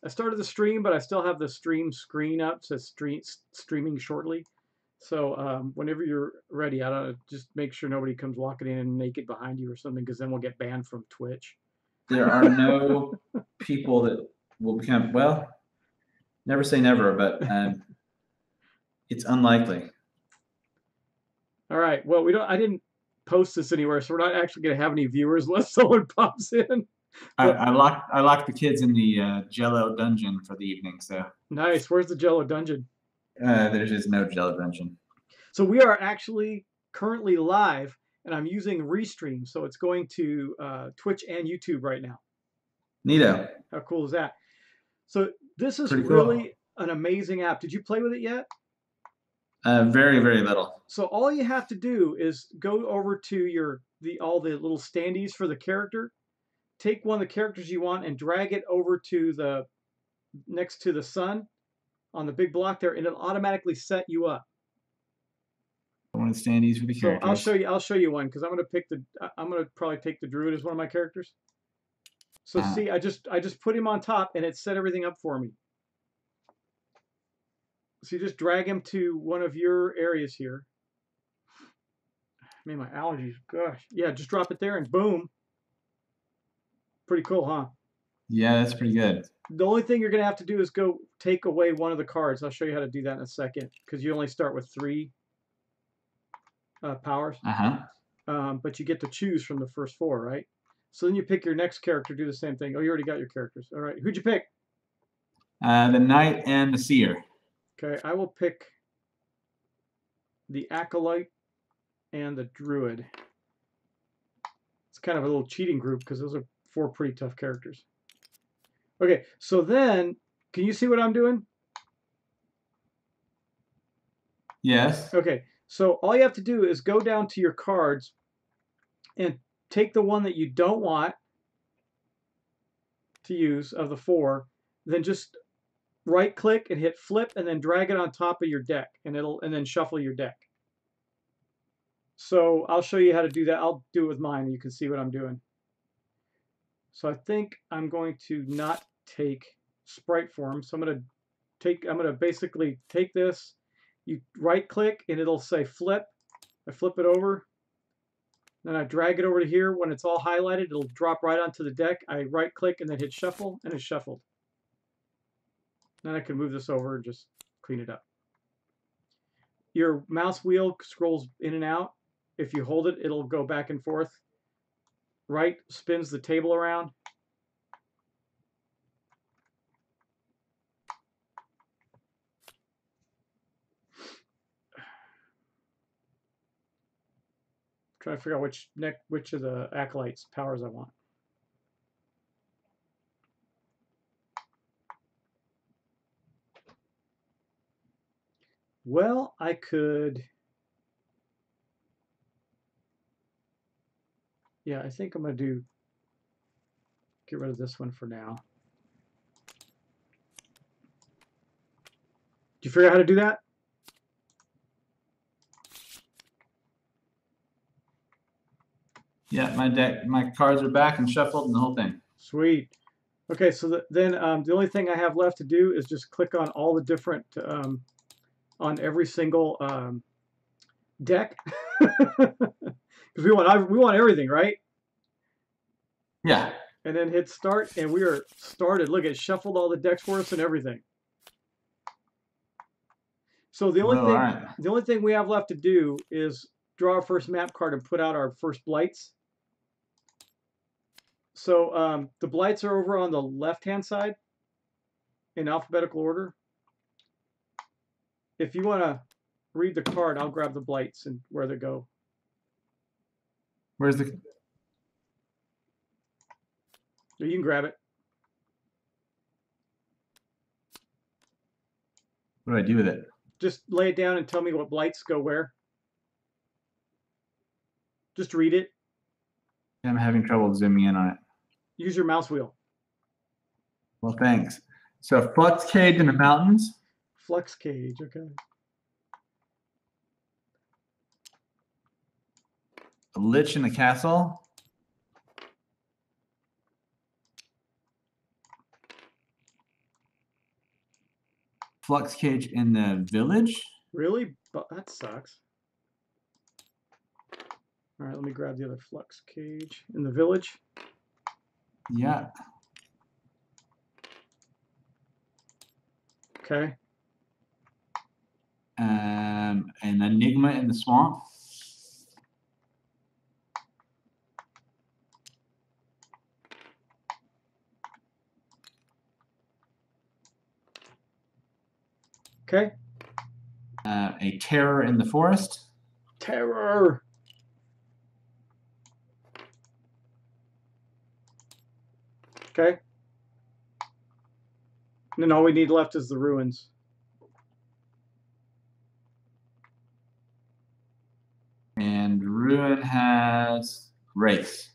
I started the stream, but I still have the stream screen up, says streaming shortly. So whenever you're ready, I don't just make sure nobody comes walking in naked behind you or something, because then we'll get banned from Twitch. There are no people that will become, well, never say never, but it's unlikely. All right. Well, I didn't post this anywhere, so we're not actually going to have any viewers unless someone pops in. I locked the kids in the Jello dungeon for the evening. So nice. Where's the Jello dungeon? There's just no Jello dungeon. So we are actually currently live, and I'm using Restream, so it's going to Twitch and YouTube right now. Neato. How cool is that? So this is Pretty really an amazing app. Did you play with it yet? Very, very little. So all you have to do is go over to all the little standees for the character, take one of the characters you want and drag it over to the next to the sun on the big block there, and it'll automatically set you up. One of the standees for the characters. So I'll show you one, because I'm gonna probably take the druid as one of my characters. So see, I just put him on top and it set everything up for me. So you just drag him to one of your areas here. Man, my allergies, gosh. Yeah, just drop it there and boom. Pretty cool, huh? Yeah, that's pretty good. The only thing you're going to have to do is go take away one of the cards. I'll show you how to do that in a second, because you only start with 3 powers. But you get to choose from the first 4, right? So then you pick your next character, do the same thing. Oh, you already got your characters. All right, who'd you pick? The Knight and the Seer. Okay, I will pick the Acolyte and the Druid. It's kind of a little cheating group, because those are 4 pretty tough characters. Okay, so then, can you see what I'm doing? Yes. Okay, so all you have to do is go down to your cards and take the one that you don't want to use of the 4, then just right click and hit flip and then drag it on top of your deck, and then shuffle your deck. So I'll show you how to do that. I'll do it with mine and you can see what I'm doing. So I think I'm going to not take sprite form. So I'm going to basically take this, you right click and it'll say flip. I flip it over. Then I drag it over to here. When it's all highlighted, it'll drop right onto the deck. I right click and then hit shuffle, and it's shuffled. Then I can move this over and just clean it up. Your mouse wheel scrolls in and out. If you hold it, it'll go back and forth. Right spins the table around. Trying to figure out which of the acolytes powers I want. Well, I could. Yeah, I think I'm going to get rid of this one for now. Did you figure out how to do that? Yeah, my cards are back and shuffled and the whole thing. Sweet. Okay, so then the only thing I have left to do is just click on all the different, on every single deck. Because we want everything, right? Yeah. And then hit start, and we are started. Look, it shuffled all the decks for us and everything. So the only thing we have left to do is draw our first map card and put out our first blights. So the blights are over on the left-hand side in alphabetical order. If you want to read the card, I'll grab the blights and where they go. Where's the... You can grab it. What do I do with it? Just lay it down and tell me what blights go where. Just read it. I'm having trouble zooming in on it. Use your mouse wheel. Well, thanks. So Flux Cage in the mountains. Flux Cage, okay. A Lich in the castle. flux cage in the village. Really? But that sucks. All right, let me grab the other flux cage in the village. Yeah. Okay. An enigma in the swamp. Okay. A terror in the forest. Terror. Okay. And then all we need left is the ruins. And ruin has race.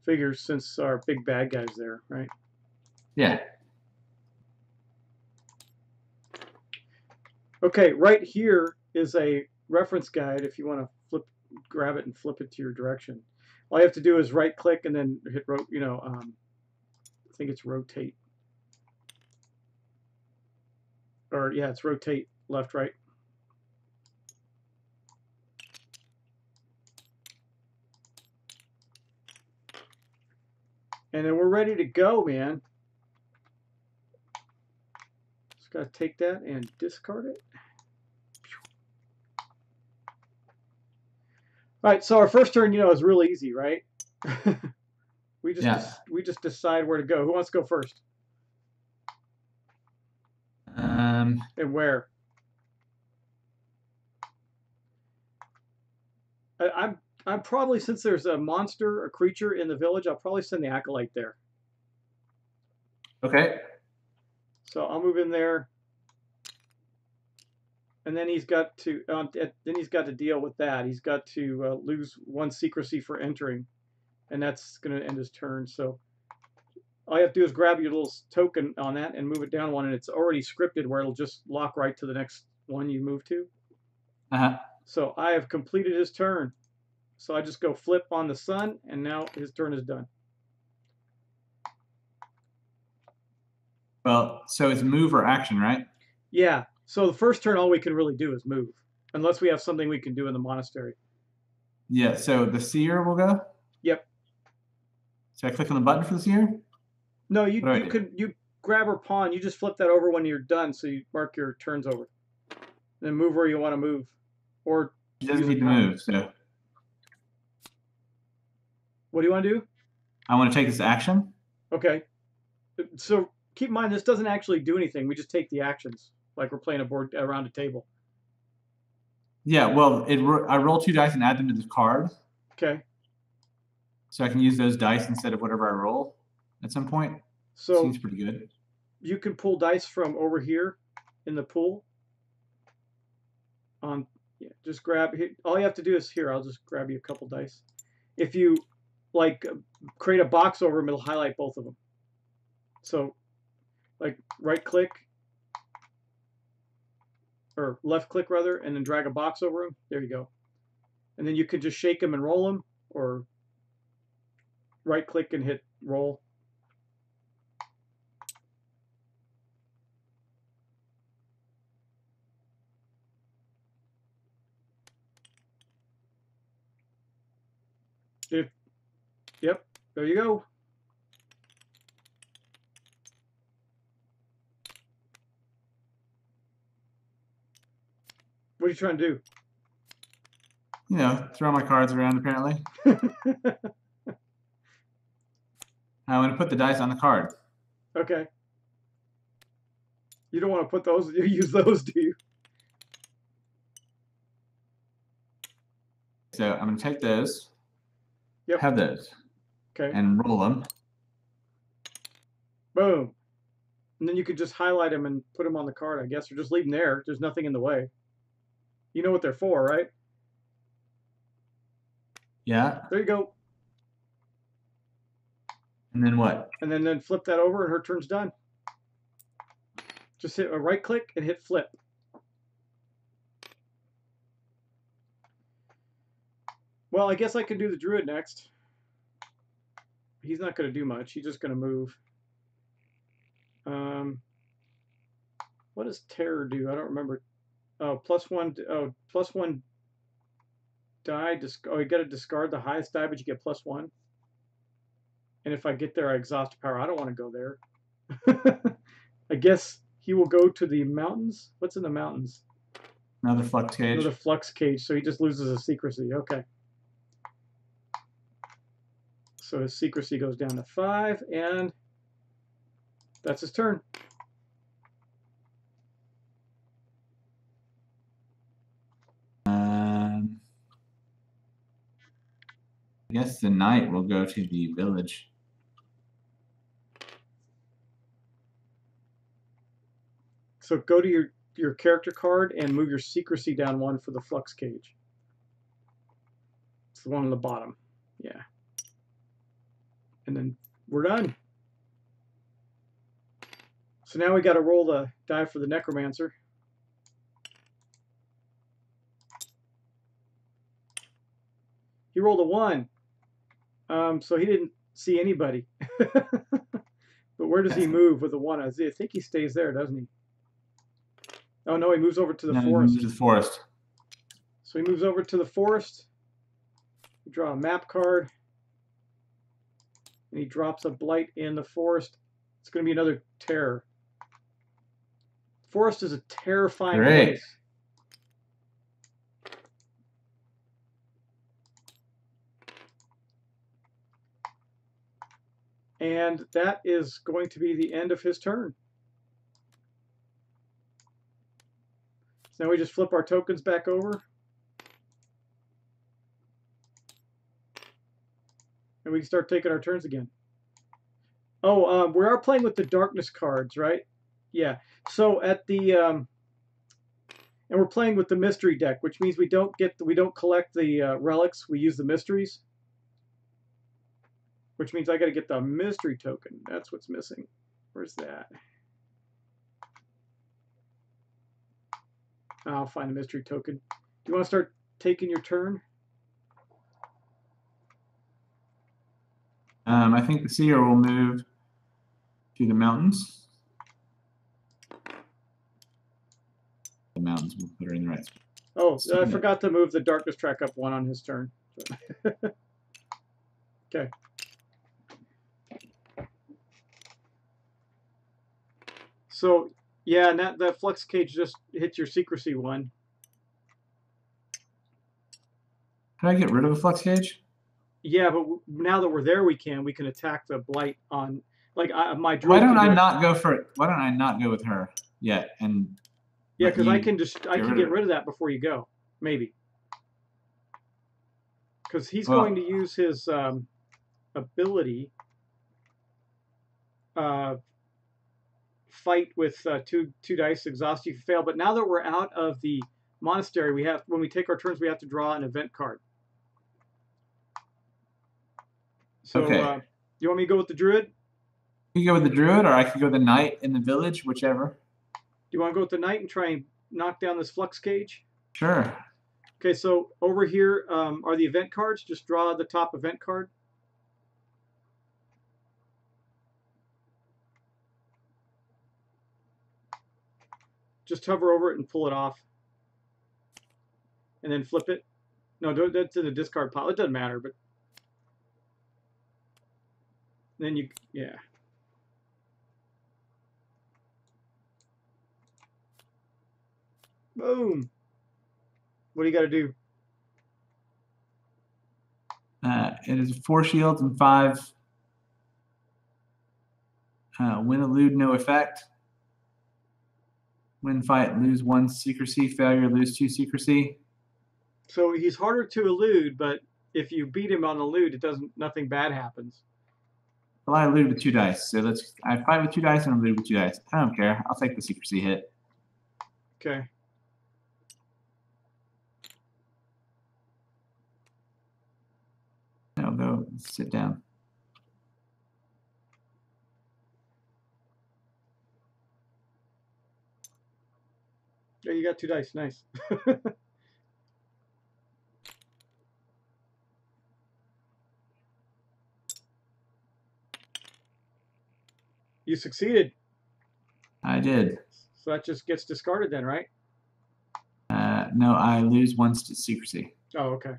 Figures since our big bad guy's there, right? Yeah. Okay, right here is a reference guide if you want to grab it and flip it to your direction. All you have to do is right click and then hit, I think it's rotate. Or yeah, it's rotate left, right. And then we're ready to go, man. Just gotta take that and discard it. All right, so our first turn, is real easy, right? we just decide where to go. Who wants to go first? And where? I'm probably, since there's a monster, a creature in the village, I'll probably send the acolyte there. Okay. So I'll move in there, and then he's got to deal with that. He's got to lose 1 secrecy for entering, and that's going to end his turn. So all you have to do is grab your little token on that and move it down 1, and it's already scripted where it'll just lock right to the next one you move to. So I have completed his turn. So I just go flip on the sun, and now his turn is done. Well, so it's move or action, right? Yeah. So the first turn, all we can really do is move, unless we have something we can do in the monastery. Yeah. So the seer will go. Yep. So I click on the button for the seer. No, you grab her pawn. You just flip that over when you're done, so you mark your turns over. Then move where you want to move, or He doesn't need to move. So what do you want to do? I want to take this action. Okay. So keep in mind, this doesn't actually do anything. We just take the actions, like we're playing a board around a table. Yeah. Well, I roll 2 dice and add them to the card. Okay. So I can use those dice instead of whatever I roll at some point. So seems pretty good. You can pull dice from over here in the pool. Just grab. All you have to do is here. I'll just grab you a couple dice. If you create a box over them, it'll highlight both of them. So, right click or left click rather, and then drag a box over them. There you go. And then you can just shake them and roll them, or right click and hit roll. Yep, there you go. What are you trying to do? Throw my cards around apparently. I want to put the dice on the card. Okay. You don't want to put those, you use those, do you? So I'm going to take those. Yep. Have those. Okay. And roll them. Boom. And then you could just highlight them and put them on the card, I guess, or just leave them there. There's nothing in the way. You know what they're for, right? Yeah. There you go. And then what? And then flip that over, and her turn's done. Just hit a right click and hit flip. Well, I guess I can do the druid next. He's not going to do much. He's just going to move. What does terror do? I don't remember. Oh, +1. Oh, +1 die. Oh, you got to discard the highest die, but you get +1. And if I get there, I exhaust power. I don't want to go there. I guess he will go to the mountains. What's in the mountains? Another flux cage. Another flux cage. So he just loses his secrecy. Okay. So his secrecy goes down to 5, and that's his turn. I guess the knight will go to the village. So go to your character card and move your secrecy down 1 for the flux cage. It's the one on the bottom. Yeah. And then we're done. So now we got to roll the die for the necromancer. He rolled a 1. So he didn't see anybody. But where does he move with the 1? I think he stays there, doesn't he? Oh, no, he moves over to the forest. He moves to the forest. So he moves over to the forest. You draw a map card. And he drops a blight in the forest. It's going to be another terror. Forest is a terrifying place. And that is going to be the end of his turn. So now we just flip our tokens back over. And we can start taking our turns again. Oh, we are playing with the darkness cards, right? Yeah. So at the and we're playing with the mystery deck, which means we don't collect the relics. We use the mysteries, which means I got to get the mystery token. That's what's missing. Where's that? I'll find a mystery token. Do you want to start taking your turn? I think the seer will move to the mountains. The mountains will put her in the right spot. Oh, I forgot to move the darkness track up 1 on his turn. Okay. So, yeah, and that flux cage just hits your secrecy 1. Can I get rid of a flux cage? Yeah, but now that we're there, we can attack the blight on, like, my druid. Why don't I not go for it? Why don't I not go with her yet? And yeah, because I can get rid of that before you go, maybe. Because he's going to use his ability, fight with two dice, exhaust you fail. But now that we're out of the monastery, when we take our turns, we have to draw an event card. So, okay. You want me to go with the druid? You can go with the druid, or I could go with the knight in the village, whichever. Do you want to go with the knight and try and knock down this flux cage? Sure. Okay, so over here are the event cards. Just draw the top event card. Just hover over it and pull it off. And then flip it. No, that's in the discard pile. It doesn't matter, but then yeah. Boom. What do you got to do? It is 4 shields and 5. Win, elude, no effect. Win, fight, lose 1 secrecy. Failure, lose 2 secrecy. So he's harder to elude, but if you beat him on elude, nothing bad happens. Well, I elude with 2 dice, so I fight with 2 dice and elude with 2 dice. I don't care. I'll take the secrecy hit. Okay. I'll go sit down. Yeah, you got 2 dice. Nice. You succeeded. I did. So that just gets discarded then, right? No, I lose one secrecy. Oh, okay.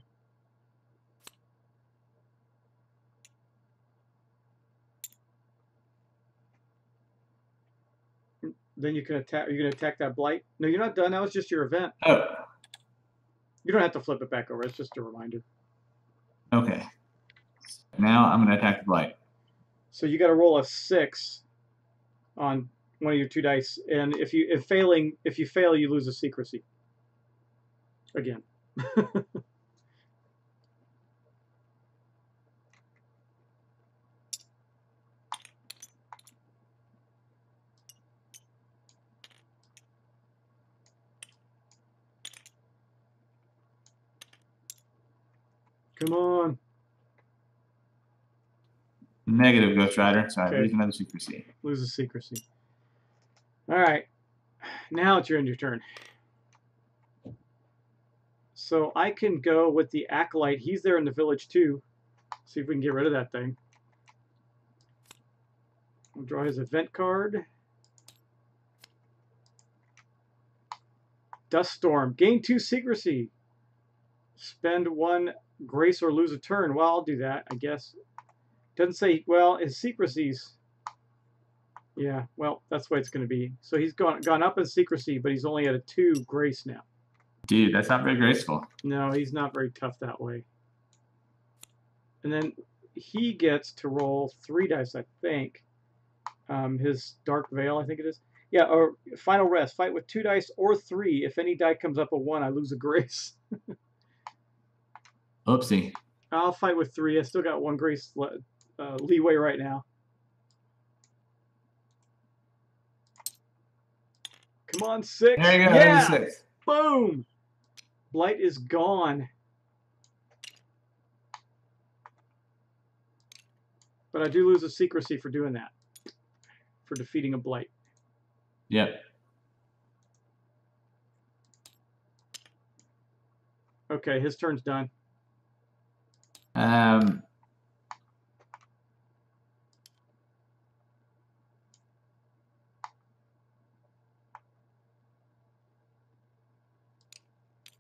Then you can attack. Are you going to attack that blight? No, you're not done. That was just your event. Oh, You don't have to flip it back over. It's just a reminder. okay. Now I'm going to attack the blight. So you got to roll a 6 on one of your 2 dice, and if you fail, you lose a secrecy. Again. Come on. Negative, Ghost Rider. So I Okay. lose another secrecy. Lose a secrecy. All right. Now it's your end of your turn. So I can go with the Acolyte. He's there in the village too. See if we can get rid of that thing. I'll draw his event card. Dust Storm. Gain 2 secrecy. Spend 1 grace or lose a turn. Well, I'll do that, I guess. Doesn't say, well, his secrecies. Yeah, well, that's the way it's going to be. So he's gone up in secrecy, but he's only at a 2 grace now. Dude, that's not very graceful. No, he's not very tough that way. And then he gets to roll 3 dice, I think. His Dark Veil, I think it is. Yeah, or Final Rest. Fight with 2 dice or 3. If any die comes up a 1, I lose a grace. Oopsie. I'll fight with 3. I still got 1 grace leeway right now. Come on, 6. There you go. Yeah! 6. Boom! Blight is gone. But I do lose a secrecy for doing that. For defeating a blight. Yep. Okay, his turn's done.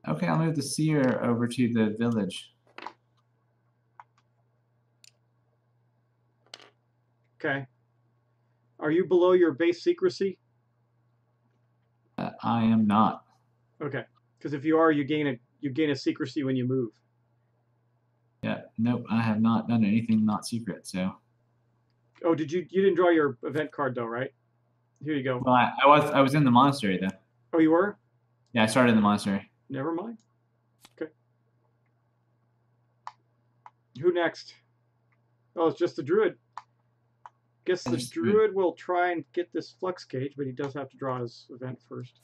Okay, I'll move the seer over to the village. Okay. Are you below your base secrecy? I am not. Okay. Because if you are, you gain a secrecy when you move. Yeah. Nope. I have not done anything not secret. So. Oh, you didn't draw your event card though, right? Here you go. Well, I was in the monastery though. Oh, you were? Yeah, I started in the monastery. Never mind. Okay. Who next? Oh, it's just the druid. Guess the druid will try and get this flux cage, but he does have to draw his event first.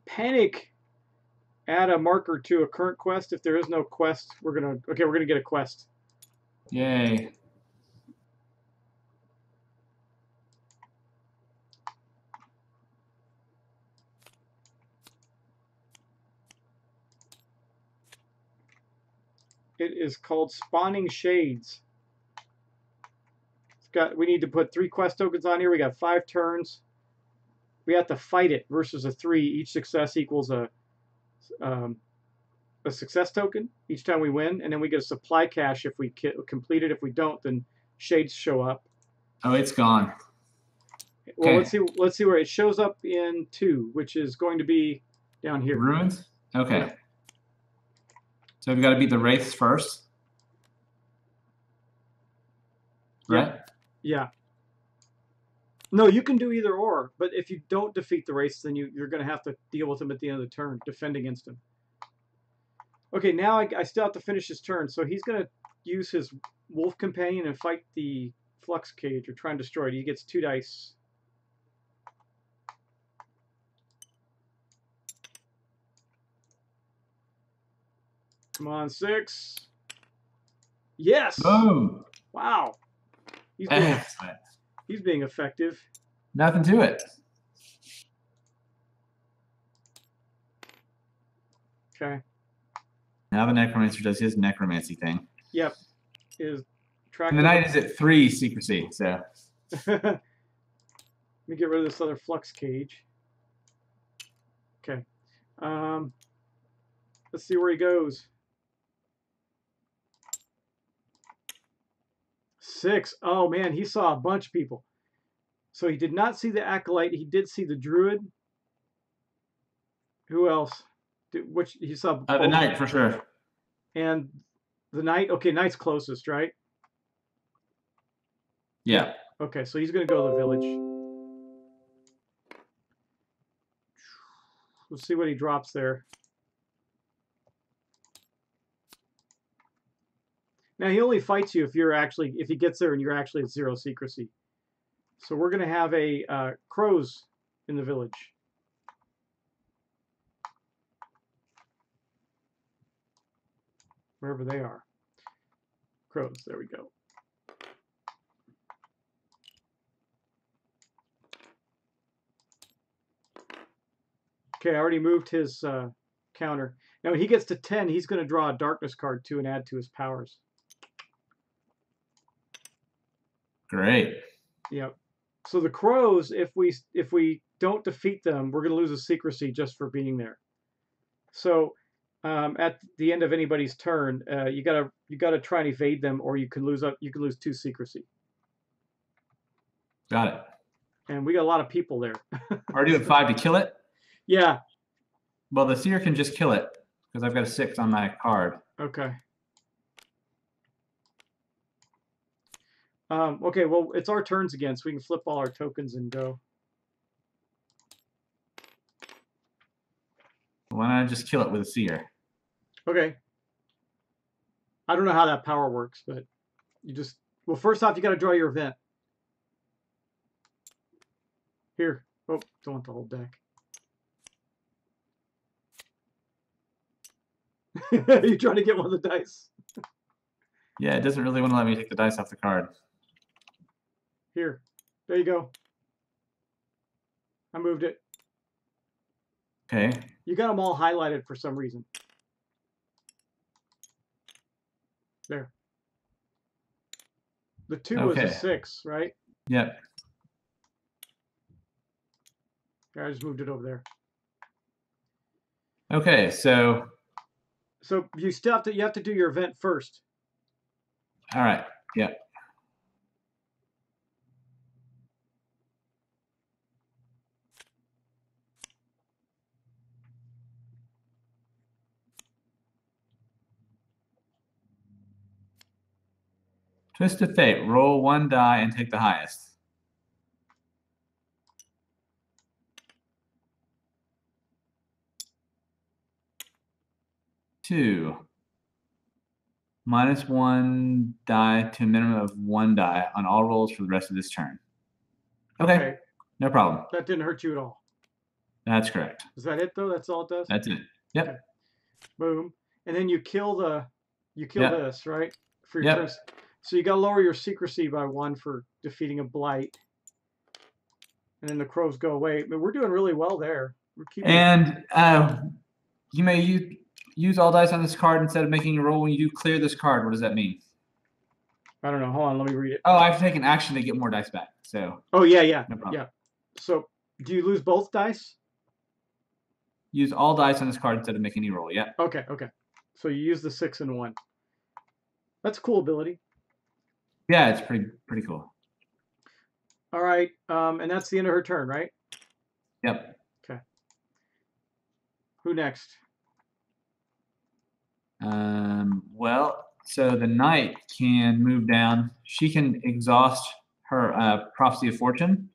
Panic. Add a marker to a current quest. If there is no quest, we're gonna get a quest. Yay. It is called Spawning Shades. We need to put 3 quest tokens on here. We got 5 turns. We have to fight it versus a 3. Each success equals a success token each time we win, and then we get a supply cache if we complete it. If we don't, then shades show up. Oh, it's gone. Well, okay. Let's see where it shows up in 2, which is going to be down here. Ruins? Okay. Yeah. So we've got to beat the wraiths first. Right? Yeah. No, you can do either or, but if you don't defeat the wraiths, then you're going to have to deal with them at the end of the turn, defend against them. Okay, now I still have to finish his turn, so he's going to use his wolf companion and fight the flux cage or try and destroy it. He gets 2 dice. Come on, 6. Yes. Boom. Wow. He's being effective. Nothing to it. Okay. Now the necromancer does his necromancy thing. Yep. Is And the knight is at 3 secrecy, so. Let me get rid of this other flux cage. Okay. Let's see where he goes. 6. Oh man, he saw a bunch of people. So he did not see the acolyte. He did see the druid. Who else? Which he saw? The knight for sure. And the knight. Okay, knight's closest, right? Yeah. Okay, so he's going to go to the village. We'll see what he drops there. Now he only fights you if he gets there and you're actually at 0 secrecy. So we're going to have a crows in the village. Wherever they are. Crows, there we go. Okay, I already moved his counter. Now when he gets to 10, he's going to draw a darkness card too and add to his powers. Great. Yep. So the crows, if we don't defeat them, we're going to lose a secrecy just for being there. So at the end of anybody's turn, you gotta try and evade them, or you can lose 2 secrecy. Got it. And we got a lot of people there. Already at 5 to kill it? Yeah. Well, the seer can just kill it because I've got a 6 on my card. Okay. Okay, well, it's our turns again, so we can flip all our tokens and go. Why don't I just kill it with a seer? Okay. I don't know how that power works, but you just... Well, first off, you got to draw your event. Here. Oh, don't want the whole deck. You're trying to get one of the dice. Yeah, it doesn't really want to let me take the dice off the card. Here. There you go. I moved it. Okay. You got them all highlighted for some reason. There. The 2 was a 6, right? Yep. I just moved it over there. Okay, so you still have to do your event first. All right. Yep. Twist of fate. Roll 1 die and take the highest. Two. -1 die to a minimum of 1 die on all rolls for the rest of this turn. Okay. No problem. That didn't hurt you at all. That's correct. Is that it though? That's all it does? That's it. Yep. Okay. Boom. And then you kill this, right? For your turns. So you got to lower your secrecy by 1 for defeating a blight. And then the crows go away. I mean, we're doing really well there. We're keeping you may use all dice on this card instead of making a roll when you do clear this card. What does that mean? I don't know. Hold on. Let me read it. Oh, I have to take an action to get more dice back. So. Oh, yeah. No problem. Yeah. So do you lose both dice? Use all dice on this card instead of making any roll. Yeah. Okay. So you use the 6 and 1. That's a cool ability. Yeah, it's pretty cool. All right. And that's the end of her turn, right? Yep. Okay. Who next? Well, so the knight can move down. She can exhaust her prophecy of fortune.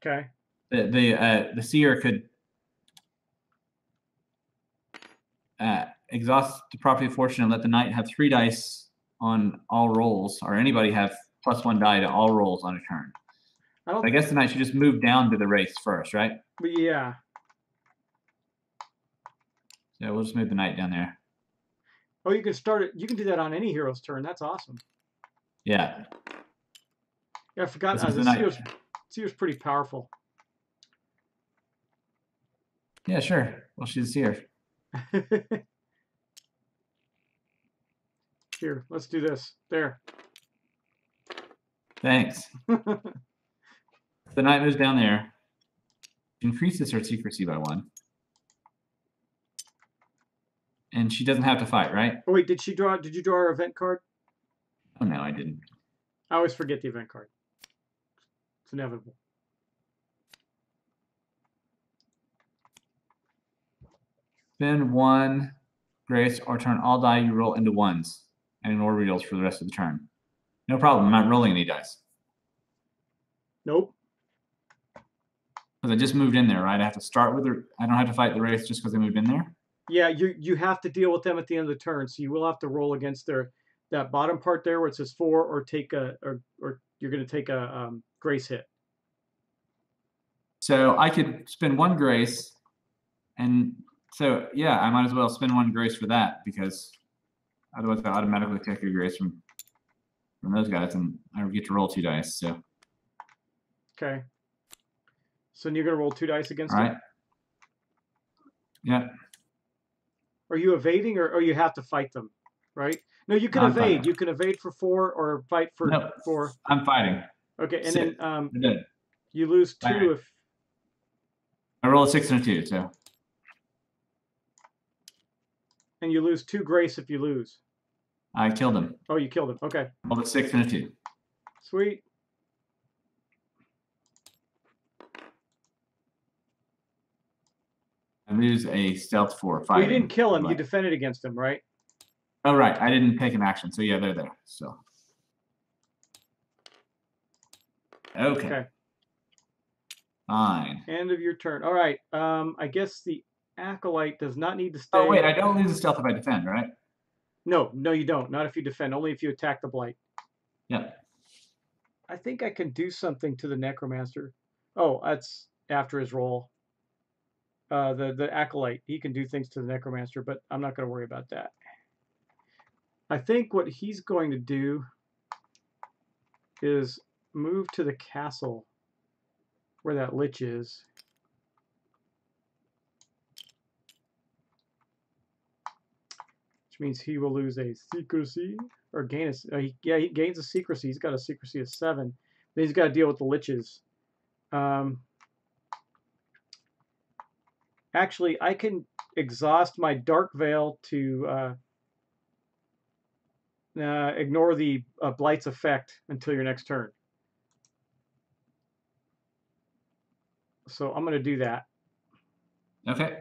Okay. The seer could exhaust the prophecy of fortune and let the knight have 3 dice on all rolls, or anybody have +1 die to all rolls on a turn. I guess the knight should just move down to the race first, right? Yeah. So we'll just move the knight down there. Oh, you can start it. You can do that on any hero's turn. That's awesome. Yeah. Yeah, I forgot. The seer's pretty powerful. Yeah, sure. Well, she's a seer. Here, let's do this. There. Thanks. The knight moves down there. Increases her secrecy by 1. And she doesn't have to fight, right? Oh wait, did you draw her event card? Oh no, I didn't. I always forget the event card. It's inevitable. Spend 1 grace or turn all die you roll into 1s and ignore rerolls for the rest of the turn. No problem. I'm not rolling any dice. Nope. Because I just moved in there, right? I have to start with the. I don't have to fight the wraith just because I moved in there. Yeah, you have to deal with them at the end of the turn, so you will have to roll against that bottom part there where it says 4, or take or you're going to take a grace hit. So I could spend 1 grace, and so yeah, I might as well spend 1 grace for that, because otherwise I automatically take a grace from those guys, and I get to roll 2 dice. So okay. So you're going to roll 2 dice against all right. them? Yeah. Are you evading, or you have to fight them, right? No, you can evade. Fighting. You can evade for 4 or fight for 4. I'm fighting. Okay, and 6. then you lose 2 right. if I roll a 6 and a 2, so. And you lose 2 grace if you lose. I killed him. Oh, you killed him. Okay. Rolled a 6 and a 2. Sweet. I lose a stealth 4. Well, you didn't kill him. You defended against him, right? Oh, right. I didn't take an action. So, yeah, they're there. So. Okay. Fine. End of your turn. All right. I guess the Acolyte does not need to stay. Oh, wait. I don't lose a stealth if I defend, right? No, you don't. Not if you defend. Only if you attack the Blight. Yeah. I think I can do something to the Necromancer. Oh, that's after his roll. The Acolyte, he can do things to the Necromancer, but I'm not going to worry about that. I think what he's going to do is move to the castle where that Lich is. Which means he will lose a secrecy, or gain a, he gains a secrecy. He's got a secrecy of 7. Then he's got to deal with the Liches. Actually, I can exhaust my Dark Veil to ignore the Blight's effect until your next turn. So I'm going to do that. Okay.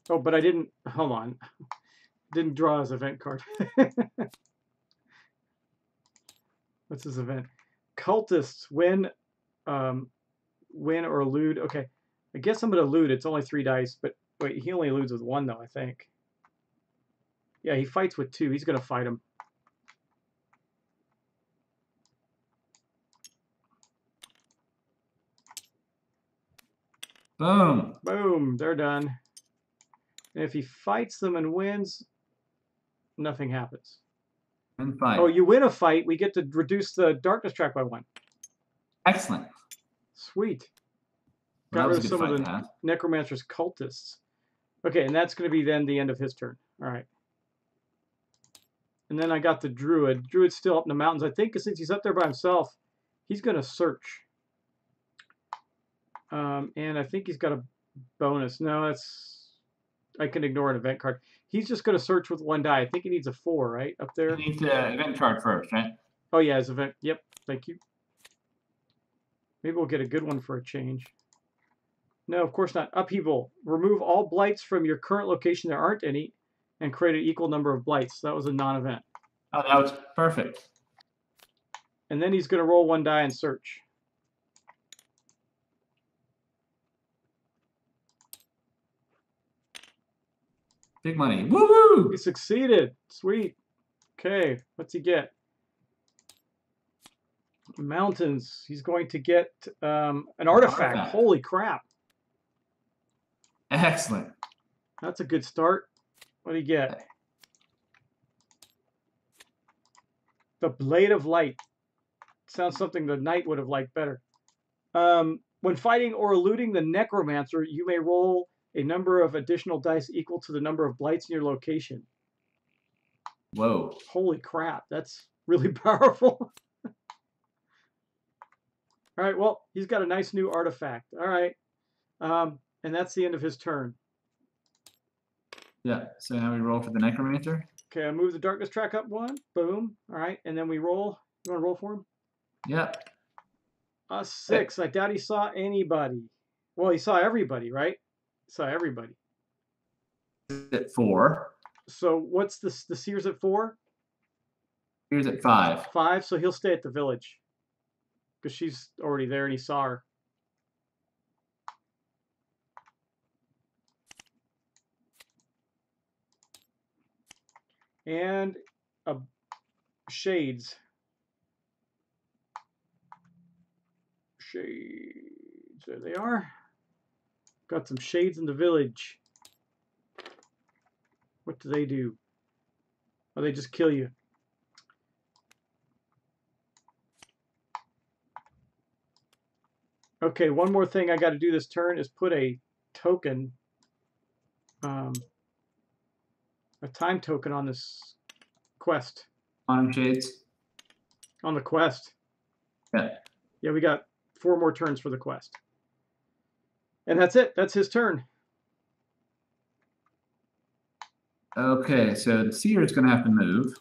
Oh, but I didn't, hold on. Didn't draw his event card. What's his event? Cultists win or elude. Okay, I guess I'm going to elude. It's only 3 dice, but wait, he only eludes with 1 though, I think. Yeah, he fights with 2. He's going to fight him. Boom. Boom, they're done. And if he fights them and wins, nothing happens. And fight. Oh, you win a fight, we get to reduce the darkness track by 1. Excellent. Sweet. Well, Got rid of some of the Necromancer's cultists. Okay, and that's going to be then the end of his turn. All right. And then I got the Druid. Druid's still up in the mountains. I think since he's up there by himself, he's going to search. And I think he's got a bonus. No, I can ignore an event card. He's just going to search with 1 die. I think he needs a 4, right? Up there. He needs the event card first, right? Oh, yeah, his event. Yep, thank you. Maybe we'll get a good one for a change. No, of course not. Upheaval. Remove all blights from your current location. There aren't any. And create an equal number of blights. That was a non-event. Oh, that was perfect. And then he's going to roll 1 die and search. Big money. Woo-hoo! He succeeded. Sweet. Okay, what's he get? Mountains. He's going to get an artifact. Holy crap. Excellent. That's a good start. What do you get? The Blade of Light. Sounds something the knight would have liked better. When fighting or eluding the Necromancer, you may roll a number of additional dice equal to the number of blights in your location. Whoa. Holy crap, that's really powerful. All right, well, he's got a nice new artifact. All right, and that's the end of his turn. Yeah, so now we roll for the Necromancer. Okay, I move the darkness track up one. Boom. All right, and then we roll. You want to roll for him? Yeah. A 6. I doubt he saw anybody. Well, he saw everybody, right? He saw everybody. At 4. So what's the seer's at 4? Here's at 5. 5, so he'll stay at the village. Because she's already there and he saw her. And shades. Shades. There they are. Got some shades in the village. What do they do? Oh, they just kill you. Okay, one more thing I got to do this turn is put a token, a time token on this quest. On Shades. On the quest. Yeah. Yeah, we got 4 more turns for the quest. And that's it. That's his turn. Okay, so the Seer is going to have to move.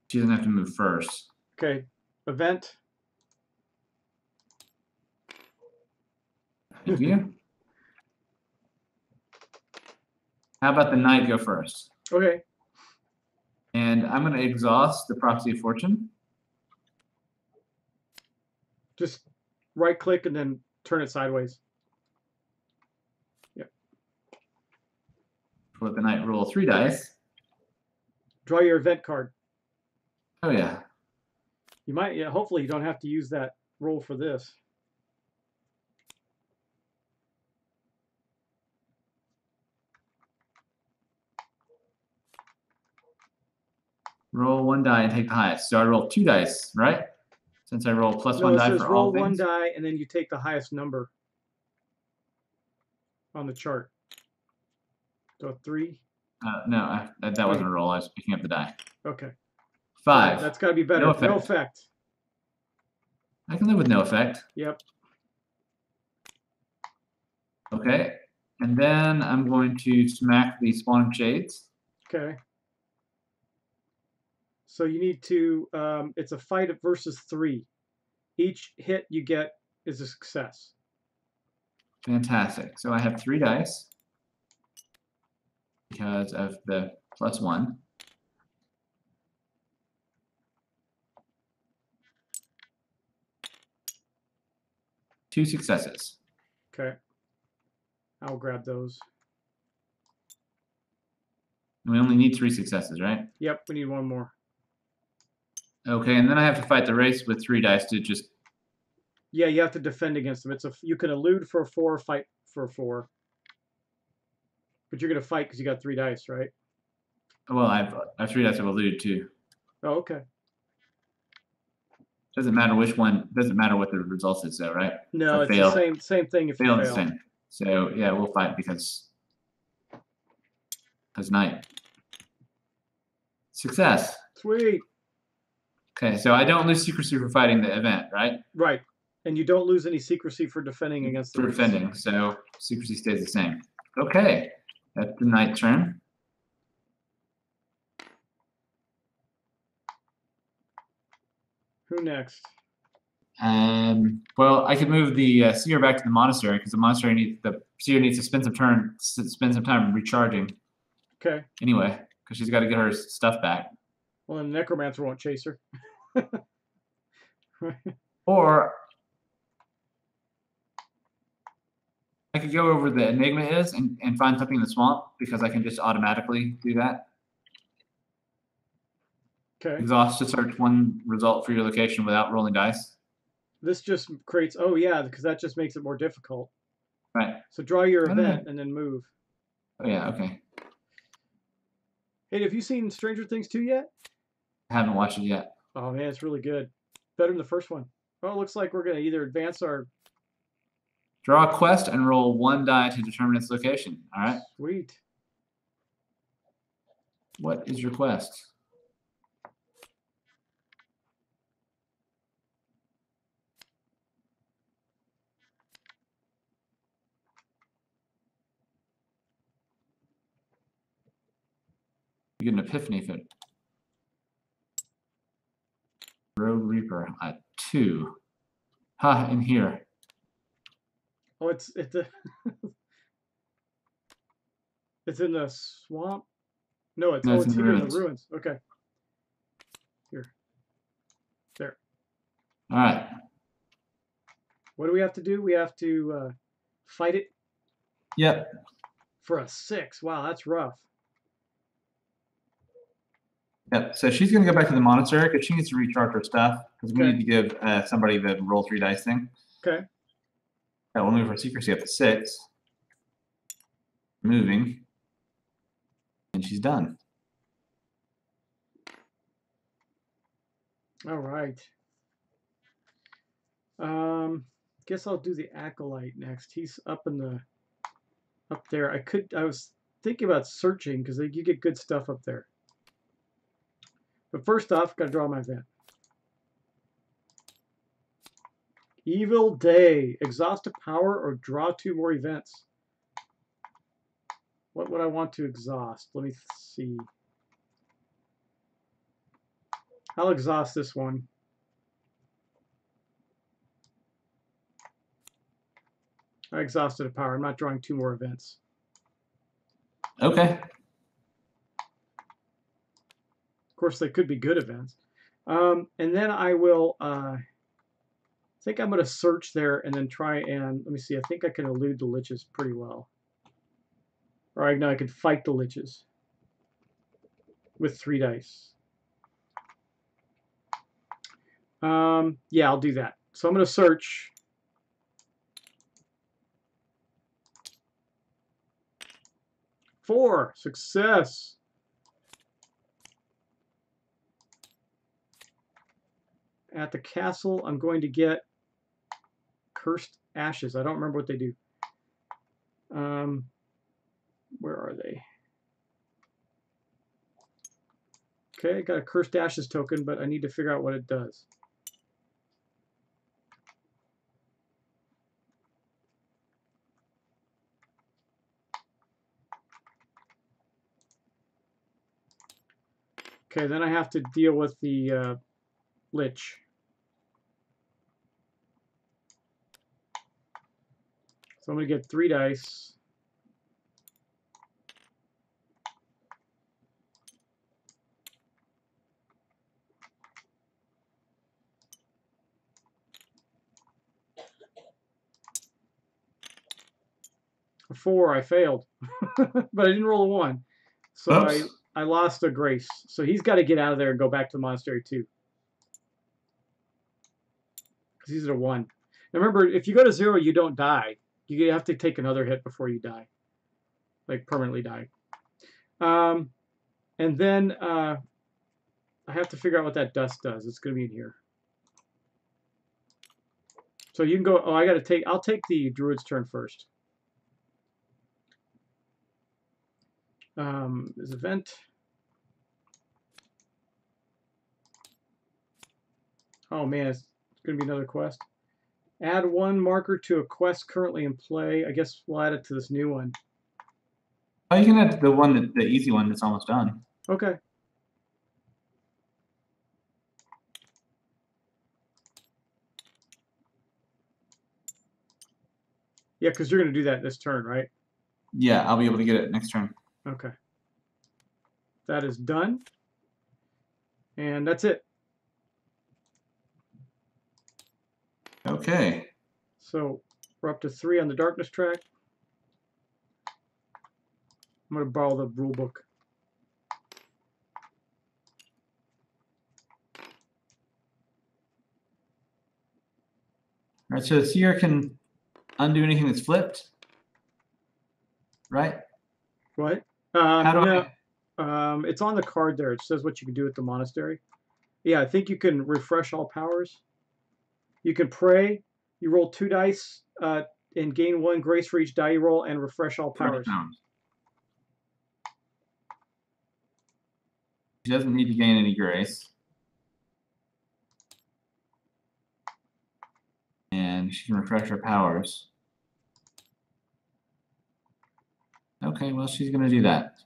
She doesn't have to move first. Okay, event. Thank you. How about the Knight go first? Okay. And I'm going to exhaust the Prophecy of Fortune. Just right click and then turn it sideways. Yep. Let the Knight roll 3 dice. Draw your event card. Oh, yeah. You might, yeah, hopefully you don't have to use that roll for this. Roll 1 die and take the highest. So I roll 2 dice, right? Since I roll plus No, 1 it die says for roll all one things. die and then you take the highest number on the chart. So 3. No, that wasn't a roll. I was picking up the die. Okay. 5. Right, that's got to be better. No effect. No effect. I can live with no effect. Yep. Okay. And then I'm going to smack the Spawn Shades. Okay. So you need to, it's a fight versus 3. Each hit you get is a success. Fantastic. So I have 3 dice because of the plus 1. Two successes. Okay. I'll grab those. And we only need 3 successes, right? Yep, we need 1 more. Okay, and then I have to fight the race with 3 dice to just... Yeah, you have to defend against them. You can elude for a 4, fight for a 4. But you're going to fight because you got 3 dice, right? Well, I have 3 dice of elude too. Oh, okay. Doesn't matter which one. Doesn't matter what the result is, though, right? No, it's fail. the same thing if you Fail fail. the same. So yeah, we'll fight because Knight. Success. Sweet. Okay, so I don't lose secrecy for fighting the event, right? Right. And you don't lose any secrecy for defending against the For race. defending, so secrecy stays the same. Okay, that's the Knight turn. Who next? Well, I could move the seer back to the monastery because the seer needs to spend some time recharging. Okay. Anyway, because she's got to get her stuff back. Well, then the necromancer won't chase her. Or I could go over the enigma is and find something in the swamp because I can just automatically do that. Okay. Exhaust to search 1 result for your location without rolling dice. This just creates, oh yeah, because that just makes it more difficult. Right. So draw your I don't event and then move. Oh yeah, okay. Hey, have you seen Stranger Things 2 yet? I haven't watched it yet. Oh man, it's really good. Better than the first one. Well, it looks like we're going to either advance our... Draw a quest and roll 1 die to determine its location. All right. Sweet. What is your quest? You get an epiphany for Road Reaper at 2. Ha, in here. Oh, it's the it's in the swamp. No, it's No, it's in it's the here in the ruins. ruins. Okay. Here. There. All right. What do we have to do? We have to fight it Yep. for a 6. Wow, that's rough. Yep. So she's going to go back to the monastery because she needs to recharge her stuff because we Okay. need to give somebody the roll 3 dice thing. Okay. That will move her secrecy up to 6. Moving. And she's done. All right. Guess I'll do the acolyte next. He's up there. I was thinking about searching because you get good stuff up there. But first off, gotta draw my event. Evil Day. Exhaust a power or draw 2 more events. What would I want to exhaust? Let me see. I'll exhaust this one. I exhausted a power. I'm not drawing 2 more events. Okay. Of course, they could be good events. And then I will, I think I'm going to search there and then try and, let me see, I think I can elude the liches pretty well. Or I could fight the liches with 3 dice. Yeah, I'll do that. So I'm going to search. Four. Success. At the castle, I'm going to get cursed ashes. I don't remember what they do. Where are they? Okay, I got a cursed ashes token, but I need to figure out what it does. Okay, then I have to deal with the lich. So I'm going to get 3 dice. A 4, I failed. But I didn't roll a 1. So I lost a grace. So he's got to get out of there and go back to the monastery too. Because he's at a 1. Now remember, if you go to 0, you don't die. You have to take another hit before you die. Like permanently die. And then I have to figure out what that dust does. It's going to be in here. So you can go, oh, I'll take the druid's turn first. This event. Oh man, it's going to be another quest. Add 1 marker to a quest currently in play. I guess we'll add it to this new one. Oh, you can add the easy one that's almost done. Okay. Yeah, because you're going to do that this turn, right? Yeah, I'll be able to get it next turn. Okay. That is done. And that's it. Okay. So we're up to 3 on the darkness track. I'm going to borrow the rule book. All right, so the seer can undo anything that's flipped, right? What? How do no. It's on the card there. It says what you can do at the monastery. Yeah, I think you can refresh all powers. You can pray. You roll 2 dice and gain 1 grace for each die you roll, and refresh all powers. She doesn't need to gain any grace. And she can refresh her powers. Okay, well, she's going to do that.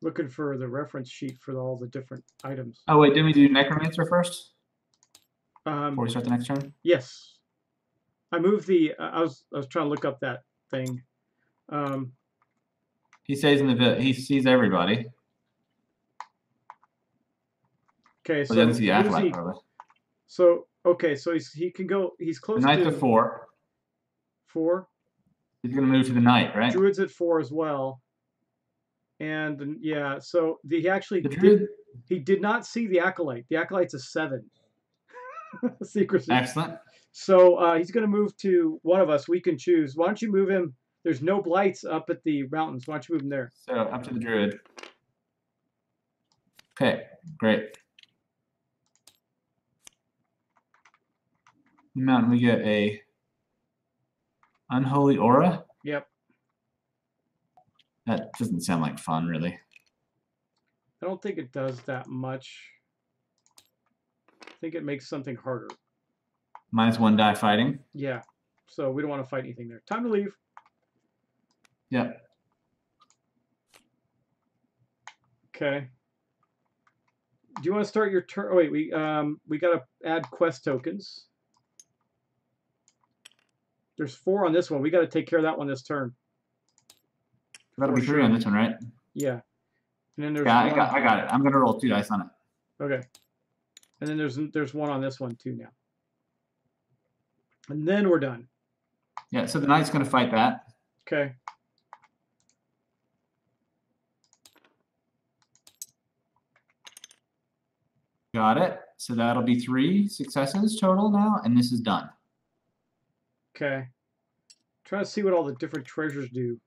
Looking for the reference sheet for all the different items. Oh, wait, didn't we do Necromancer first? Before we start the next turn? Yes. I moved the, I was trying to look up that thing. He stays in the, he sees everybody. Okay, so he doesn't see the acolyte, probably. So, okay, so he can go, he's close the knight's to... at 4. 4. He's going to move to the knight, right? Druid's at 4 as well. And yeah, so he actually he did not see the acolyte. The acolyte's a 7. Secrecy. Excellent. So he's going to move to one of us. We can choose. Why don't you move him? There's no blights up at the mountains. Why don't you move him there? So up to the druid. Okay, great. Mountain, we get a unholy aura. Yep. That doesn't sound like fun, really. I don't think it does that much. I think it makes something harder. -1 die fighting. Yeah. So we don't want to fight anything there. Time to leave. Yep. Okay. Do you want to start your turn? Oh, wait, we got to add quest tokens. There's 4 on this one. We got to take care of that one this turn. That'll be 3 on this one, right? Yeah. And then there's I one. got it. I'm gonna roll 2 dice on it. Okay. And then there's 1 on this one too now. And then we're done. Yeah. So the knight's gonna fight that. Okay. Got it. So that'll be 3 successes total now, and this is done. Okay. Trying to see what all the different treasures do.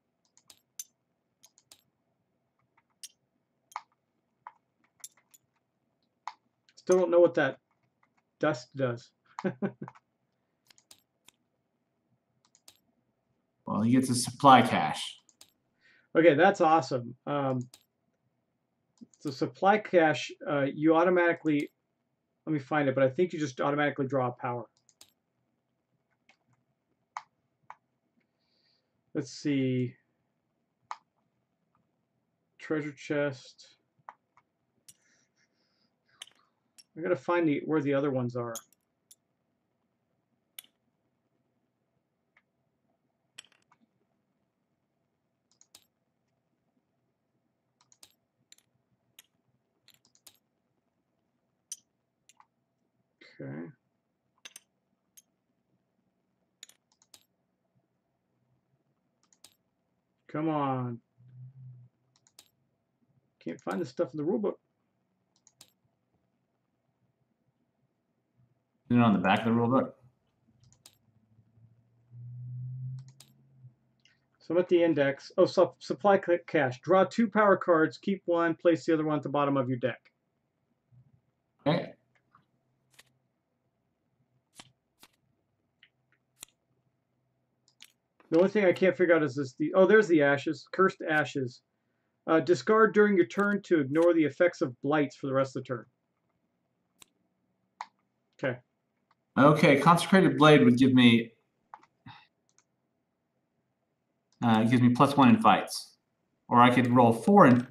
Still don't know what that dust does. Well, he gets a supply cache. Okay, that's awesome. The supply cache, you automatically, let me find it, but I think you just automatically draw a power. Let's see. Treasure chest. I gotta find where the other ones are. Okay. Come on. Can't find the stuff in the rulebook. Is it on the back of the rulebook? So I'm at the index. Oh, supply cache. Draw 2 power cards. Keep 1. Place the other one at the bottom of your deck. Okay. The only thing I can't figure out is this. Oh, there's the ashes. Cursed ashes. Discard during your turn to ignore the effects of blights for the rest of the turn. Okay. Okay, Consecrated Blade would give me it gives me +1 in fights. Or I could roll 4 in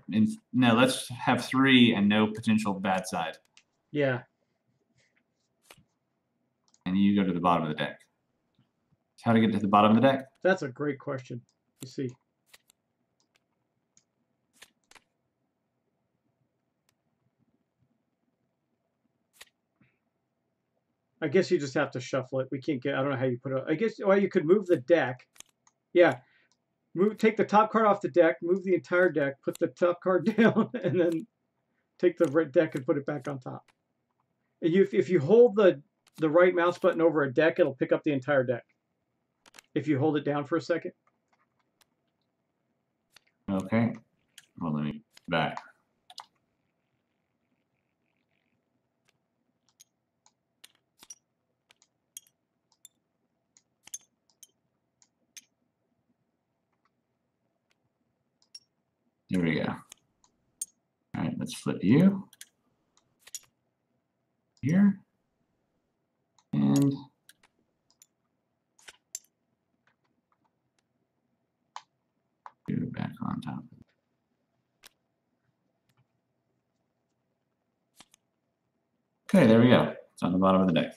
no, let's have 3 and no potential bad side. Yeah. And you go to the bottom of the deck. How to get to the bottom of the deck? That's a great question. You see. I guess you just have to shuffle it. We can't get, I don't know how you put it. I guess, well, you could move the deck. Yeah. Take the top card off the deck, move the entire deck, put the top card down, and then take the red deck and put it back on top. And if you hold the right mouse button over a deck, it'll pick up the entire deck. If you hold it down for a second. Okay. Well, let me back. Here we go. All right, let's flip you here. And do it back on top. Okay, there we go. It's on the bottom of the deck.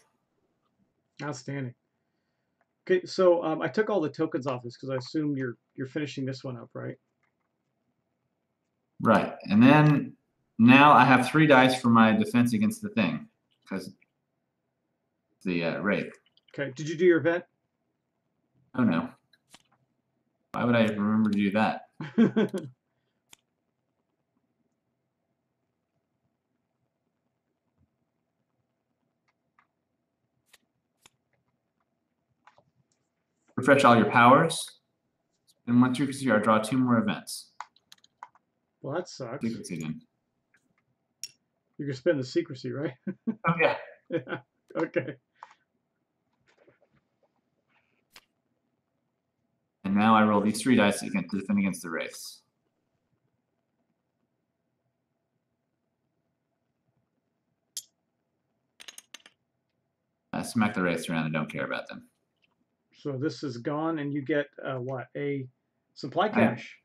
Outstanding. Okay, so I took all the tokens off this because I assume you're finishing this one up, right? Right, and then now I have 3 dice for my defense against the thing, because the wraith. Okay, did you do your event? Oh no. Why would I remember to do that? Refresh all your powers. And once you're here, draw 2 more events. Well, that sucks. Secrecy again. You're gonna spend the secrecy, right? Oh yeah. Yeah. Okay. And now I roll these 3 dice again to defend against the wraiths. I smack the wraiths around and don't care about them. So this is gone, and you get what? A supply cache.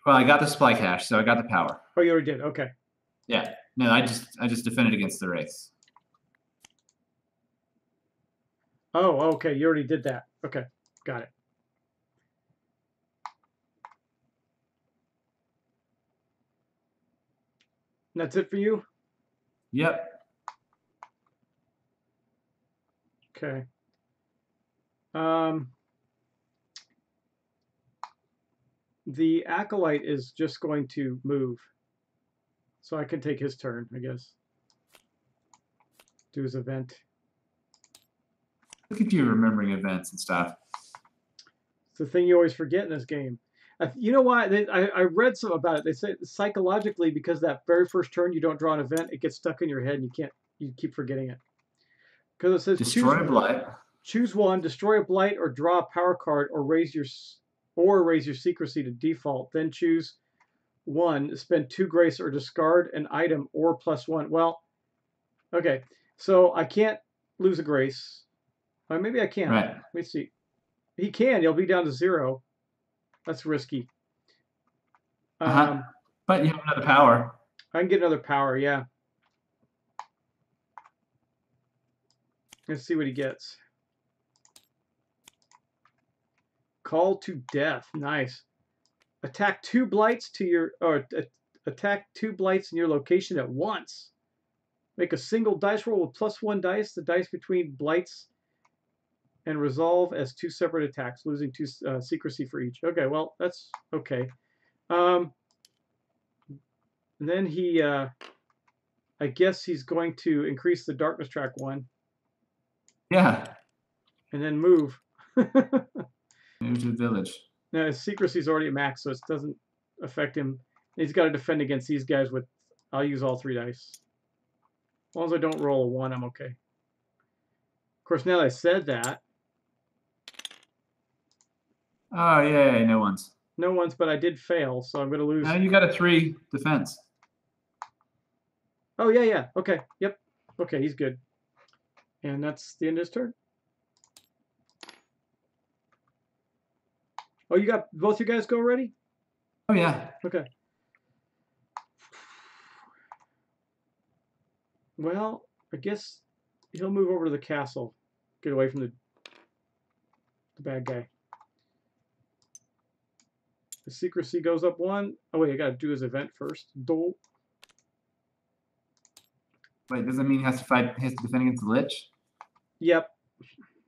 Well, I got the supply cache, so I got the power. Oh, you already did. Okay. Yeah. No, I just defended against the wraiths. Oh, okay. You already did that. Okay, got it. And that's it for you? Yep. Okay. The acolyte is just going to move. So I can take his turn, I guess. Do his event. Look at you remembering events and stuff. It's the thing you always forget in this game. You know why? I read some about it. They say psychologically, because that very first turn you don't draw an event, it gets stuck in your head and you keep forgetting it. Because it says Destroy a blight. Choose one, destroy a blight, or draw a power card, or raise your secrecy to default. Then choose one, spend 2 grace, or discard an item or +1. Well, okay, so I can't lose a grace. Maybe I can. Right. Let me see. He can. He'll be down to 0. That's risky. But you have another power. I can get another power, yeah. Let's see what he gets. Call to death. Nice. Attack 2 blights to your attack 2 blights in your location at once. Make a single dice roll with +1 dice. The dice between blights and resolve as 2 separate attacks, losing 2 secrecy for each. Okay, well that's okay. And then he, I guess he's going to increase the darkness track 1. Yeah. And then move. Move to the village. Now his secrecy is already at max, so it doesn't affect him. He's got to defend against these guys with. I'll use all 3 dice. As long as I don't roll a 1, I'm okay. Of course, now that I said that. Oh yeah, no ones. No ones, but I did fail, so I'm going to lose. Now you got a 3 defense. Oh yeah. Okay. Yep. Okay, he's good. And that's the end of his turn. Oh, you got both you guys go already? Oh yeah. Okay. Well, I guess he'll move over to the castle. Get away from the bad guy. The secrecy goes up 1. Oh wait, I gotta do his event first. Dole. Wait, does that mean he has to fight? He has to defend against the lich? Yep.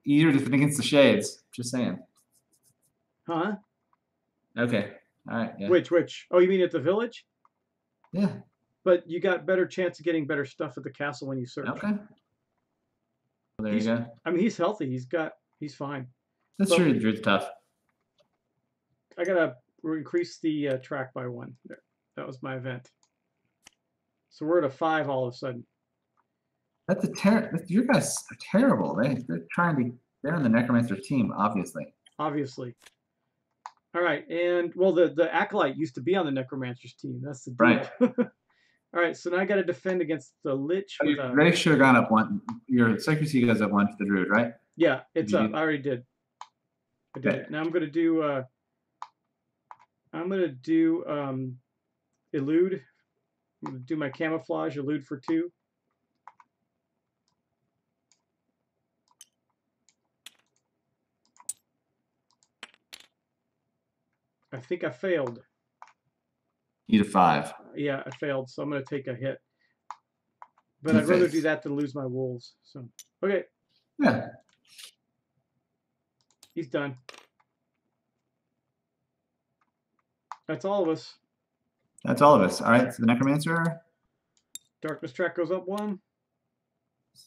Either defend against the shades. Just saying. Huh? Okay. All right. Yeah. Which? Oh, you mean at the village? Yeah. But you got better chance of getting better stuff at the castle when you search. Okay. Well, there you go. I mean, he's healthy. He's fine. That's true. The druid's tough. I gotta increase the track by 1. There, that was my event. So we're at a 5 all of a sudden. That's you guys are terrible. They're trying to. They're on the Necromancer team, obviously. Obviously. All right, and well, the Acolyte used to be on the Necromancer's team. That's the deal. Right. All right, so now I got to defend against the Lich. Oh, your Grace should have gone up 1. Your Secrecy goes up 1 for the Druid, right? Yeah, it's up. I already did. I did Okay. it. Now I'm gonna do. Elude. I'm gonna do my camouflage. Elude for 2. I think I failed. Need a 5. Yeah, I failed, so I'm going to take a hit. But I'd rather do that than lose my wolves. So, okay. Yeah. He's done. That's all of us. That's all of us. All right, so the Necromancer. Darkness track goes up 1.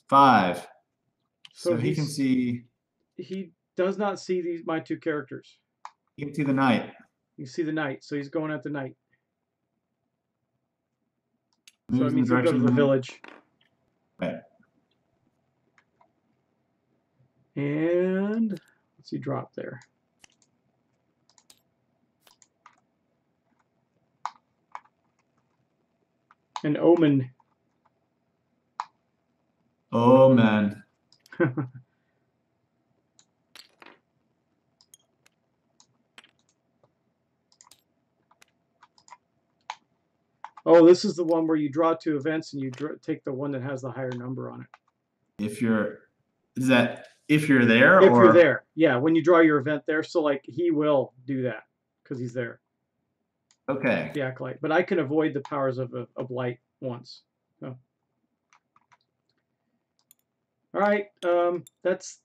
5. So he can see. He does not see my 2 characters. He can see the knight. You see the knight, so he's going at the knight. Moves so it means he'll go to the village. Right. And what's he drop there? An omen. Oh man. Oh, this is the one where you draw 2 events and you take the one that has the higher number on it. If you're there, if you're there, yeah. When you draw your event there, so like he will do that because he's there. Okay. The Acolyte, but I can avoid the powers of blight once. So. All right, that's.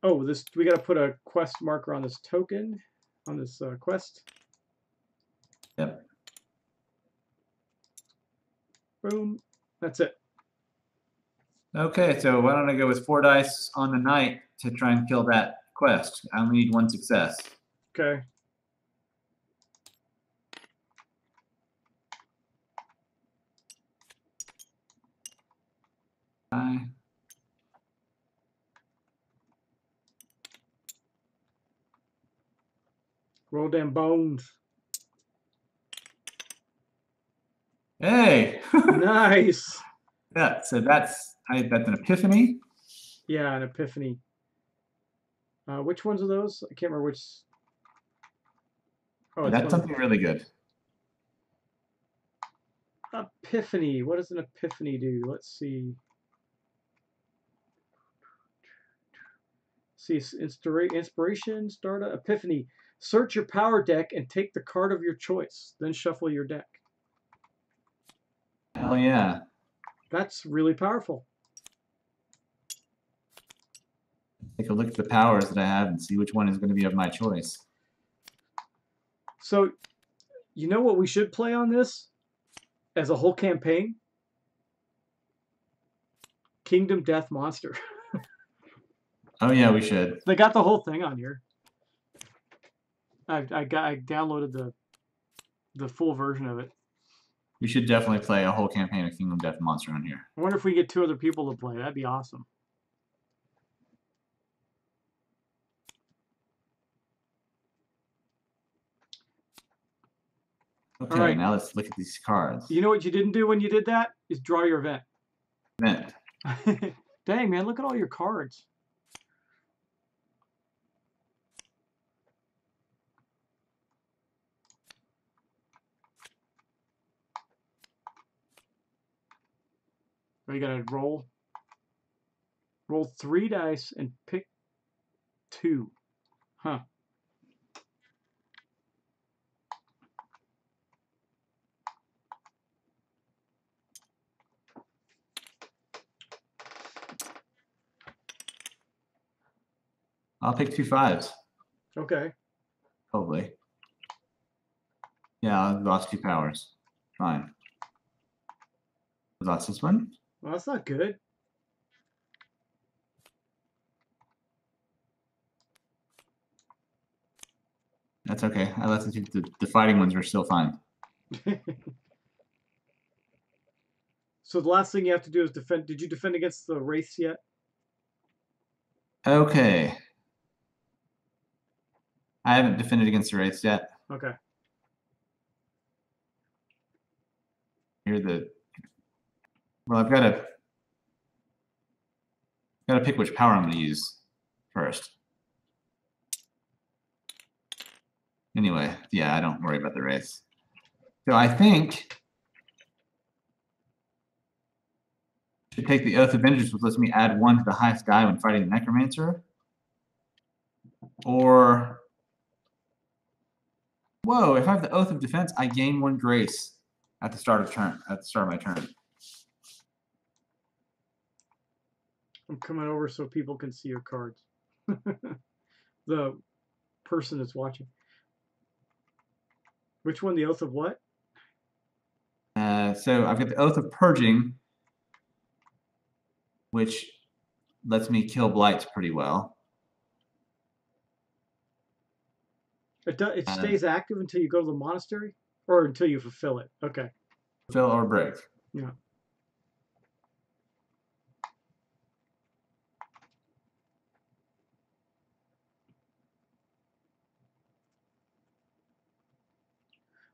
Oh, this we got to put a quest marker on this token, on this quest. Yep. Boom. That's it. Okay, so why don't I go with 4 dice on the knight to try and kill that quest? I only need 1 success. Okay. Roll them bones. Hey! Nice. Yeah, so that's an epiphany. Yeah, an epiphany. Which ones are those? I can't remember which. Oh, that's something really good. Epiphany. What does an epiphany do? Let's see. See, inspiration, startup, epiphany. Search your power deck and take the card of your choice. Then shuffle your deck. Hell yeah. That's really powerful. Take a look at the powers that I have and see which one is going to be of my choice. So, you know what we should play on this as a whole campaign? Kingdom Death Monster. Oh yeah, we should. They got the whole thing on here. I downloaded the full version of it. We should definitely play a whole campaign of Kingdom Death Monster on here. I wonder if we get 2 other people to play. That'd be awesome. Okay, right. Now let's look at these cards. You know what you didn't do when you did that? Is draw your event. Event. Dang, man, look at all your cards. You gotta roll 3 dice and pick 2. Huh. I'll pick 2 5s. Okay. Probably. Yeah, I lost 2 powers. Fine. I lost this one. Well, that's not good. That's okay. I let the fighting ones were still fine. So the last thing you have to do is defend. Did you defend against the wraiths yet? Okay. I haven't defended against the wraiths yet. Okay. Here the. Well, I've got to pick which power I'm going to use first. Anyway, yeah, I don't worry about the wraiths. So I think to take the Oath of Vengeance, which lets me add 1 to the highest die when fighting the Necromancer. Or, whoa, if I have the Oath of Defense, I gain 1 grace at the start of my turn. I'm coming over so people can see your cards. The person that's watching. Which one? The Oath of what? So I've got the Oath of Purging, which lets me kill blights pretty well. It stays active until you go to the monastery? Or until you fulfill it? Okay. Fulfill or break. Yeah.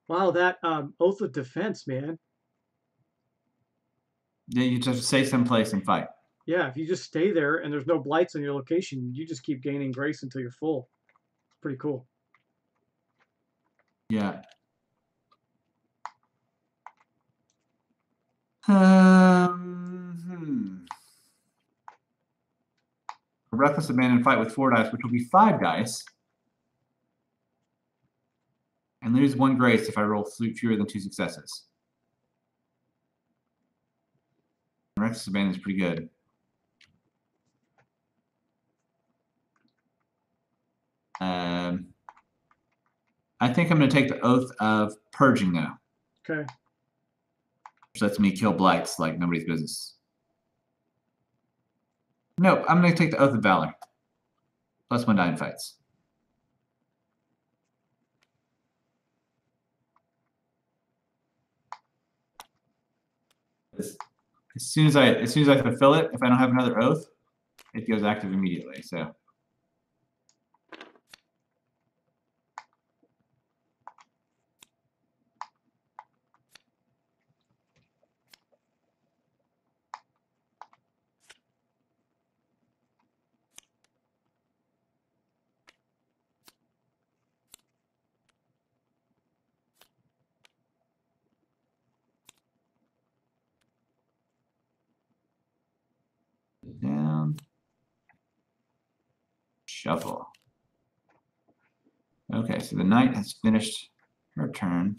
Wow, that Oath of Defense, man. Yeah, you just stay someplace and fight. Yeah, if you just stay there and there's no blights on your location, you just keep gaining grace until you're full. It's pretty cool. Yeah. A Reckless Abandon fight with 4 dice, which will be 5 dice. And lose 1 grace if I roll fewer than 2 successes. Reckless Abandon is pretty good. I think I'm going to take the Oath of Purging now. Okay. Which lets me kill blights like nobody's business. Nope, I'm going to take the Oath of Valor. Plus 1 die in fights. As soon as I fulfill it, if I don't have another oath, it goes active immediately. So. Down. Shuffle. Okay, so the knight has finished her turn.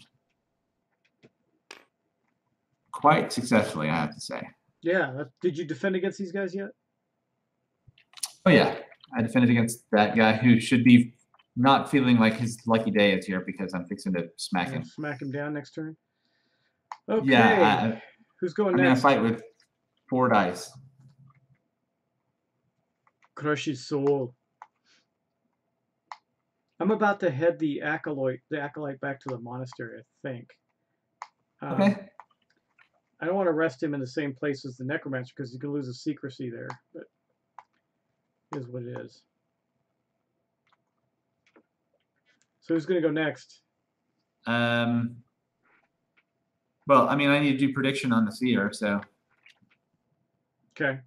Quite successfully, I have to say. Yeah. Did you defend against these guys yet? Oh, yeah. I defended against that guy who should be not feeling like his lucky day is here because I'm fixing to smack him. Smack him down next turn. Okay. Yeah. Who's going I'm next? going to fight with 4 dice. Crush his soul. I'm about to head the acolyte back to the monastery, I think. Okay. I don't want to rest him in the same place as the necromancer because he's going to lose his secrecy there. But it is what it is. So who's going to go next? Well, I mean, I need to do prediction on the seer, so. Okay.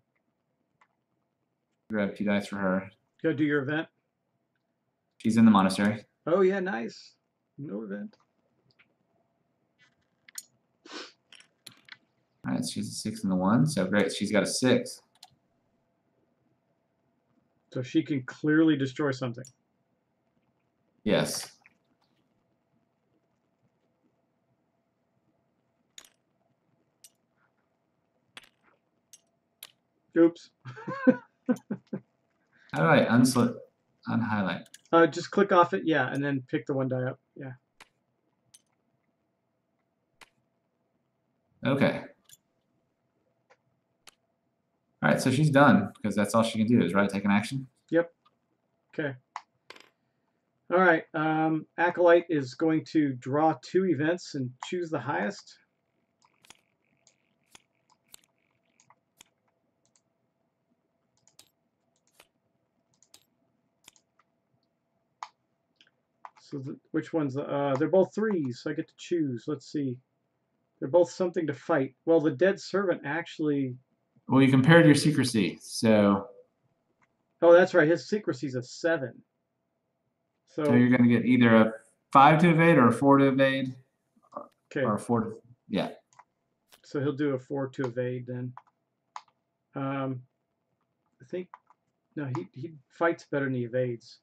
Grab 2 dice for her. Go do your event. She's in the monastery. Oh, yeah, nice. No event. All right, she's a 6 and the 1, so great. She's got a 6. So she can clearly destroy something. Yes. Oops. How do I unhighlight? Just click off it, yeah, and then pick the 1 die up. Yeah. Okay. All right, so she's done because that's all she can do is take an action. Yep. Okay. All right. Acolyte is going to draw 2 events and choose the highest. So which one's they're both 3s, so I get to choose. Let's see. They're both something to fight. Well, the dead servant actually. Well, you compared your secrecy, so. Oh, that's right. His secrecy's a 7. So you're going to get either a 5 to evade or a 4 to evade. Okay. Or a 4 to, yeah. So he'll do a 4 to evade then. I think no, he fights better than he evades.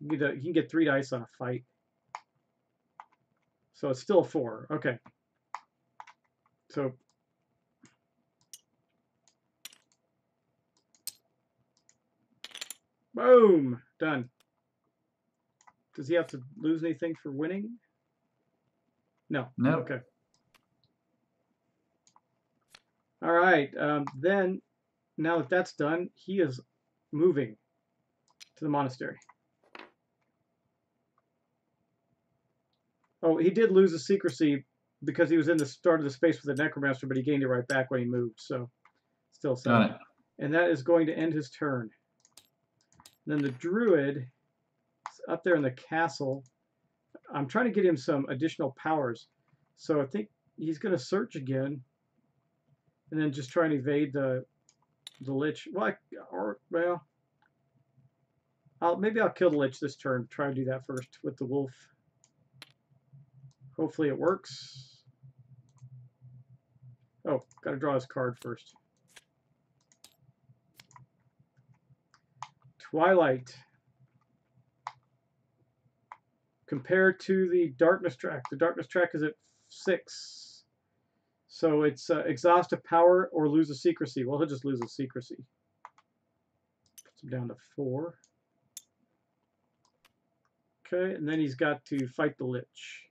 He can get 3 dice on a fight. So it's still a 4. Okay. So boom, done. Does he have to lose anything for winning? No. No. Okay. All right. Then, now that that's done, he is moving to the monastery. Oh, he did lose the secrecy because he was in the start of the space with the necromancer, but he gained it right back when he moved. So, still 7. Got it. And that is going to end his turn. And then the druid is up there in the castle. I'm trying to get him some additional powers. So I think he's going to search again. And then just try and evade the lich. Well, maybe I'll kill the lich this turn. Try to do that first with the wolf. Hopefully it works. Oh, got to draw his card first. Twilight. Compared to the darkness track. The darkness track is at 6. So it's exhaust a power or lose a secrecy. Well, he'll just lose a secrecy. Puts him down to 4. Okay, and then he's got to fight the lich.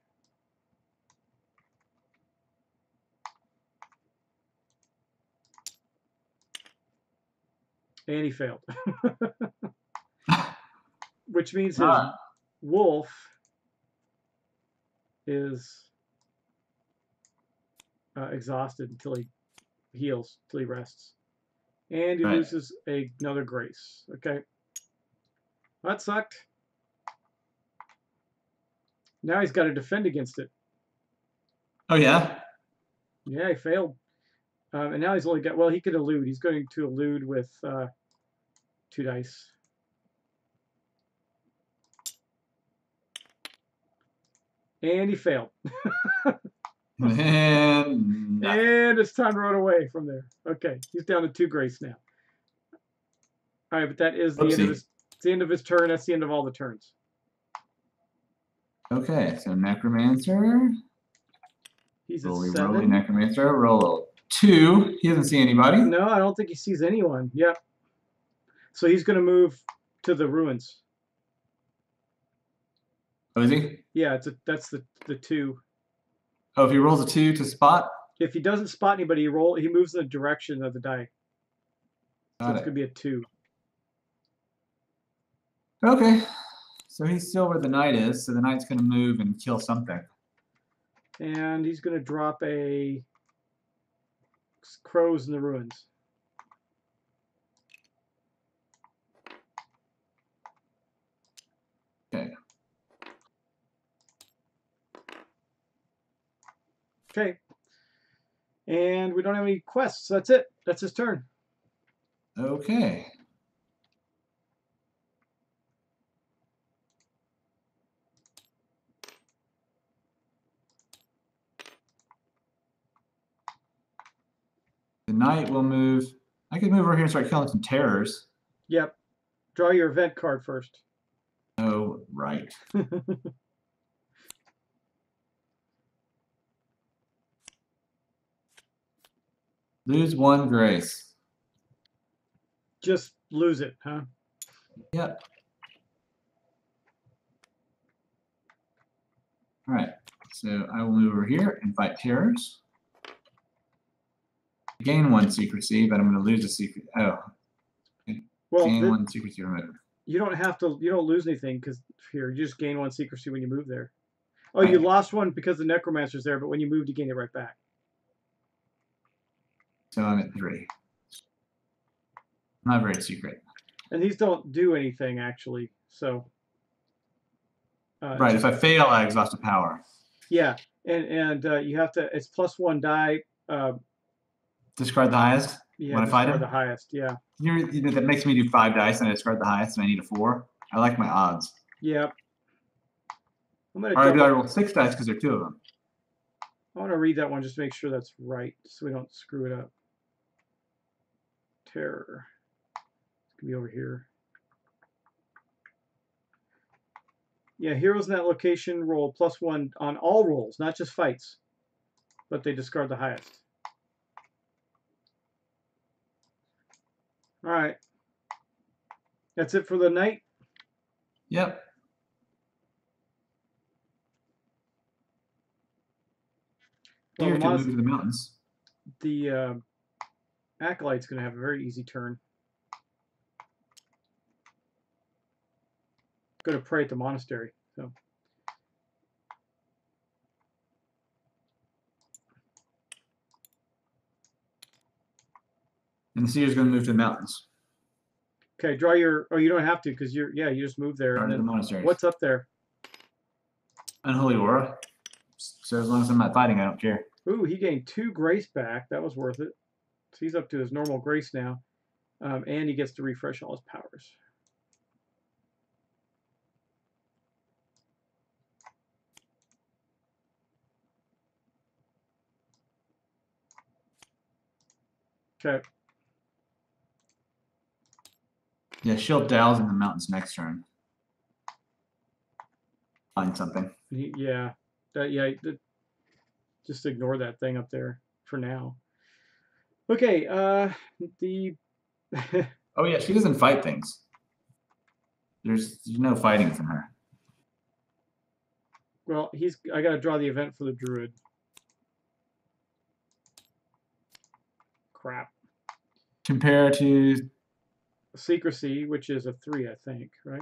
And he failed. Which means his wolf is exhausted until he heals, until he rests. And he loses another grace. Okay. That sucked. Now he's got to defend against it. Oh, yeah? Yeah, he failed. And now he's only got, well, he could elude. He's going to elude with 2 dice. And he failed. And it's time to run away from there. Okay, he's down to 2 grace now. All right, but that is the end of the end of his turn. That's the end of all the turns. Okay, so Necromancer. He's at Roly 7. Necromancer. Roll 2. He doesn't see anybody. No, I don't think he sees anyone. Yep. So he's going to move to the ruins. Oh, is he? Yeah, that's the 2. Oh, if he rolls a 2 to spot? If he doesn't spot anybody, he moves in the direction of the die. So it's going to be a 2. Okay. So he's still where the knight is, so the knight's going to move and kill something. And he's going to drop a crows in the ruins. Okay. Okay. And we don't have any quests. That's it. That's his turn. Okay. The knight will move. I could move over here and start killing some terrors. Yep. Draw your event card first. Oh, right. Lose 1 grace. Just lose it, huh? Yep. All right. So I will move over here and fight terrors. Gain 1 secrecy, but I'm going to lose a secret. Oh. Well, gain 1 secrecy removed. You don't have to. You don't lose anything because here you just gain 1 secrecy when you move there. Oh, you lost 1 because the necromancer's there, but when you moved, you gain it right back. So I'm at 3. Not very secret. And these don't do anything actually. So. Right. If I fail, I exhaust a power. Yeah, and you have to. It's +1 die. Discard the highest when I fight him. The highest. Yeah. That makes me do 5 dice, and I discard the highest, and I need a 4. I like my odds. Yep. I'm gonna. Or do I roll 6 dice because there are 2 of them? I want to read that one just to make sure that's right, so we don't screw it up. Terror. It's gonna be over here. Yeah, heroes in that location roll +1 on all rolls, not just fights, but they discard the highest. All right. That's it for the night? Yep. Well, Here to move to the mountains. The Acolyte's going to have a very easy turn. Going to pray at the monastery. So. And the seer's going to move to the mountains. Okay, draw your. Oh, you don't have to because you just moved there. And then, the monastery. What's up there? Unholy aura. So as long as I'm not fighting, I don't care. Ooh, he gained 2 grace back. That was worth it. So he's up to his normal grace now, and he gets to refresh all his powers. Okay. Yeah, she'll douse in the mountains next turn. Find something. Yeah, just ignore that thing up there for now. Okay, the. Oh yeah, she doesn't fight things. There's no fighting from her. Well, I got to draw the event for the druid. Crap. Compare to Secrecy, which is a 3, I think, right?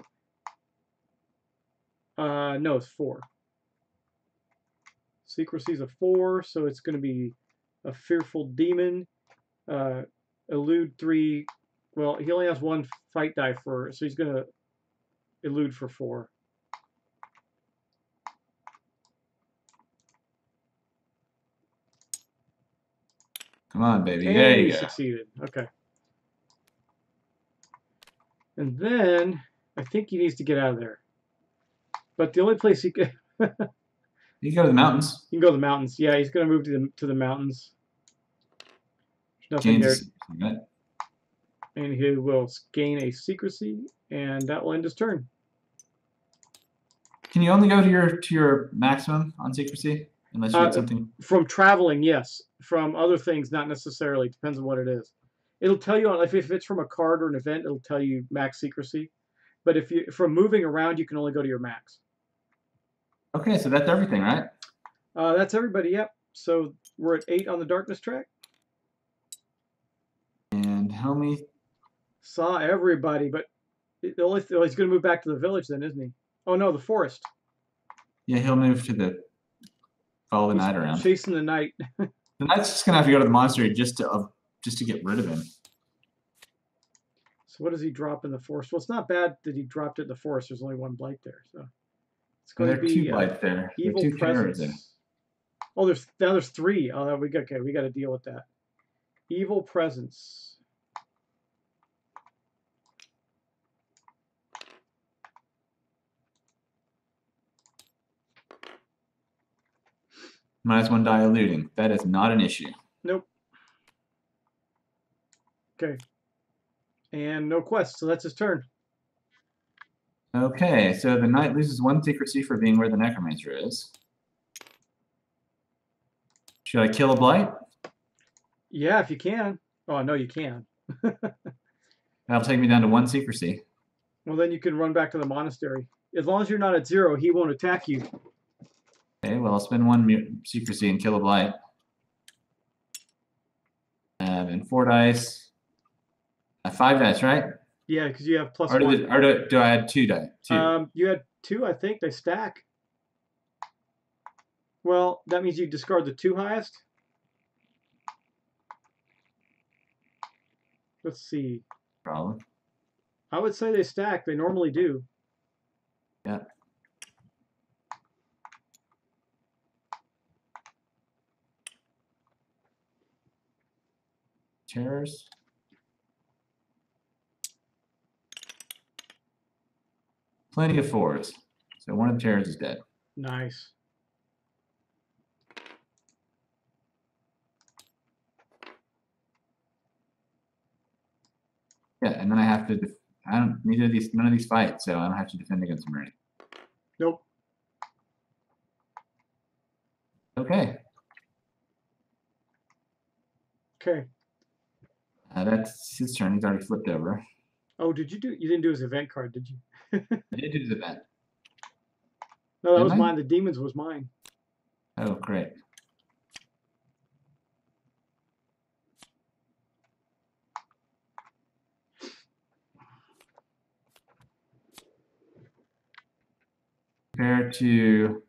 No, it's 4. Secrecy is a 4, so it's going to be a fearful demon. Elude 3. Well, he only has 1 fight die so he's going to elude for 4. Come on, baby. And there you he go. Succeeded. Okay. And then I think he needs to get out of there. But the only place he can You can go to the mountains. He can go to the mountains. Yeah, he's going to move to the mountains. There's nothing there. And he will gain a secrecy, and that will end his turn. Can you only go to your maximum on secrecy unless you get something? From traveling, yes. From other things, not necessarily. Depends on what it is. It'll tell you if it's from a card or an event. It'll tell you max secrecy. But if you from moving around, you can only go to your max. Okay, so that's everything, right? That's everybody. Yep. So we're at 8 on the darkness track. And Helmy saw everybody, but he's going to move back to the village then, isn't he? Oh no, the forest. Yeah, he'll move to follow the night around. Chasing the night. The knight's just gonna have to go to the monastery just to get rid of him. So what does he drop in the forest? Well, it's not bad that he dropped it in the forest. There's only 1 blight there, so it's going to be 2 blights there. Evil 2 presence. there. Oh, there's 3. Oh, we got to deal with that. Evil presence. -1 die eluding. That is not an issue. Nope. Okay. And no quest, so that's his turn. Okay, so the knight loses 1 secrecy for being where the necromancer is. Should I kill a blight? Yeah, if you can. Oh, no, you can. That'll take me down to 1 secrecy. Well, then you can run back to the monastery. As long as you're not at 0, he won't attack you. Okay, well, I'll spend 1 secrecy and kill a blight. And 4 dice. 5 dice, right? Yeah, because you have plus Or, one. do I add 2 die? 2. You had 2, I think. They stack. Well, that means you discard the 2 highest. Let's see. Probably. I would say they stack. They normally do. Yeah. Terrors. Plenty of 4s. So one of the terrors is dead. Nice. Yeah, and then I have to. I don't. None of these fight, so I don't have to defend against them. Right? Nope. Okay. Okay. That's his turn. He's already flipped over. Oh, did you do? You didn't do his event card, did you? I did do his event. No, that Didn't was I? mine. The demons was mine. Oh, great. Compared to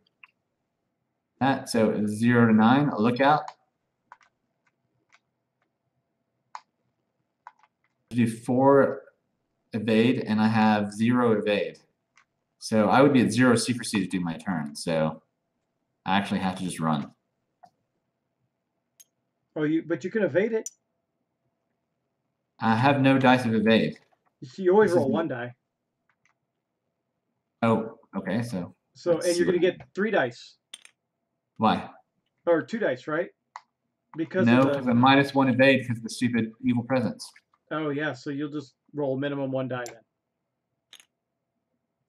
that, so it's 0 to 9. A lookout. Do 4 evade, and I have 0 evade. So I would be at 0 secrecy to do my turn. So I actually have to just run. Oh, but you can evade it. I have no dice of evade. You always roll 1 die. Oh, okay. So and you're going to get 3 dice. Why? Or 2 dice, right? Because no, because I'm -1 evade because of the stupid evil presence. Oh yeah, so you'll just roll minimum 1 die then.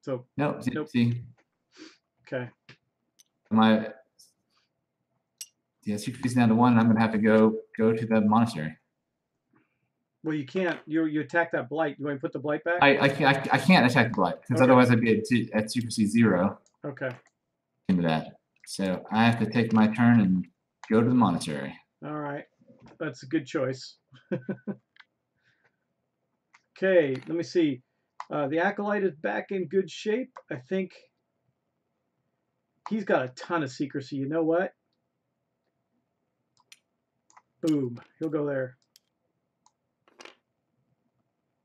So nope. See. Okay. Secrecy's down to 1. And I'm gonna have to go to the monastery. Well, you can't. You attack that blight. You want to put the blight back? I can't attack the blight because otherwise I'd be at secrecy 0. Okay. Into that, so I have to take my turn and go to the monastery. All right, that's a good choice. Okay, let me see. The acolyte is back in good shape. I think he's got a ton of secrecy. You know what? Boom. He'll go there.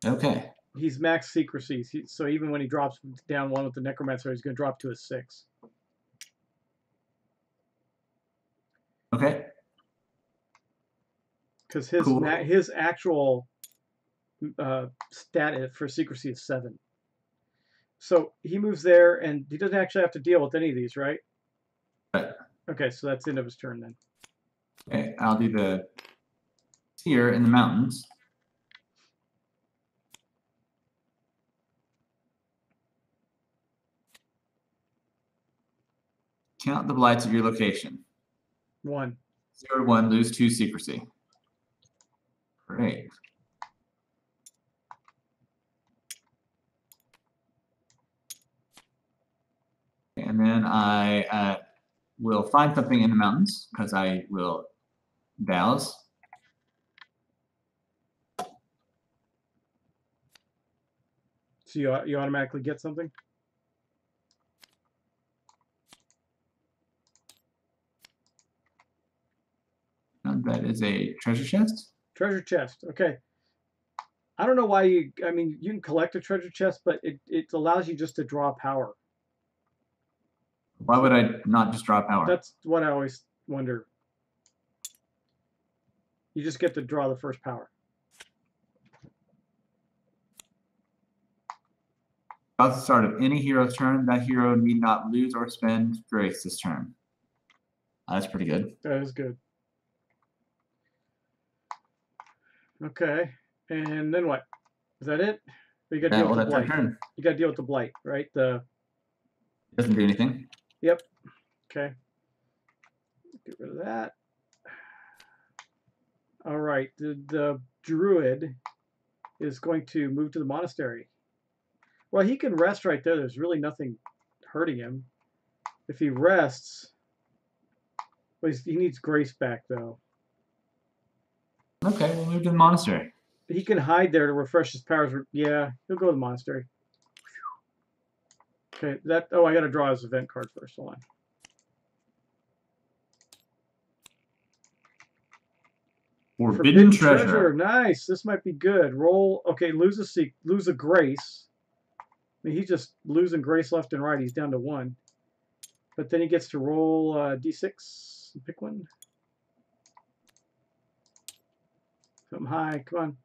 Okay. He's max secrecy, so even when he drops down 1 with the necromancer, he's going to drop to a 6. Okay. Because his actual stat for secrecy is 7. So he moves there, and he doesn't actually have to deal with any of these, right? Right. Okay, so that's the end of his turn then. Okay, I'll do the seer in the mountains. Count the blights of your location. 1. 0 to 1, lose 2 secrecy. Great. And then I will find something in the mountains because I will vows. So you automatically get something? And that is a treasure chest. Treasure chest. Okay. I don't know why you. I mean, you can collect a treasure chest, but it allows you just to draw power. Why would I not just draw power? That's what I always wonder. You just get to draw the first power. At the start of any hero's turn, that hero need not lose or spend grace this turn. That's pretty good. That is good. Okay, and then what? Is that it? You got to deal with the blight. Turn. You got to deal with the blight, right? It doesn't do anything. Yep. Okay. Get rid of that. All right. The druid is going to move to the monastery. Well, he can rest right there. There's really nothing hurting him. If he rests, well, he needs grace back, though. Okay, we'll move to the monastery. He can hide there to refresh his powers. Yeah, he'll go to the monastery. Okay, that. Oh, I got to draw his event card first. Hold on. Forbidden treasure. Nice. This might be good. Roll. Okay, lose a grace. I mean, he's just losing grace left and right. He's down to 1. But then he gets to roll d6. Pick one. Something high. Come on.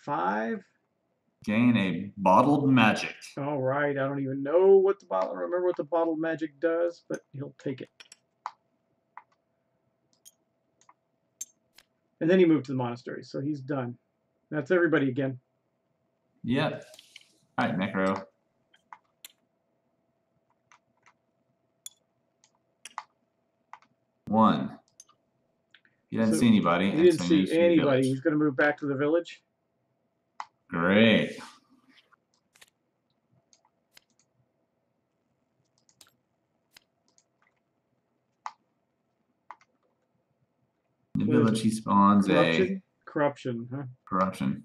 5. Gain a bottled magic. All right. I don't even know what the bottle. Remember what the bottled magic does, but he'll take it. And then he moved to the monastery, so he's done. That's everybody again. Yep. All right, Necro. One. He doesn't see anybody. He didn't see anybody. He's going to move back to the village. Great. In the village, he spawns corruption, huh? Corruption.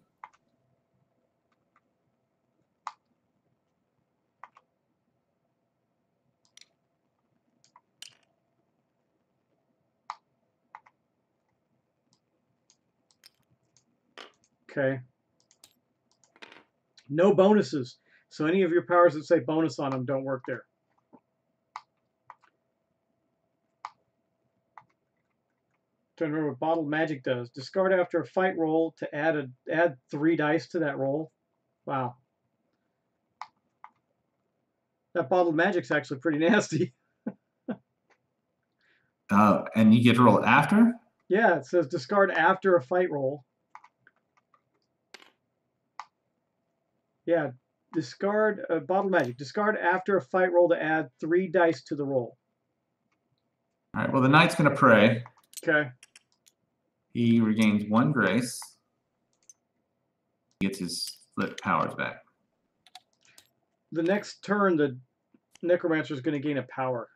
Okay. No bonuses. So any of your powers that say bonus on them don't work there. Trying to remember what bottled magic does. Discard after a fight roll to add 3 dice to that roll. Wow. That bottled magic's actually pretty nasty. And you get to roll after? Yeah, it says discard after a fight roll. Yeah, discard bottled magic. Discard after a fight roll to add 3 dice to the roll. All right. Well, the knight's going to pray. Okay. He regains 1 grace. He gets his flip powers back. The next turn, the necromancer is going to gain a power.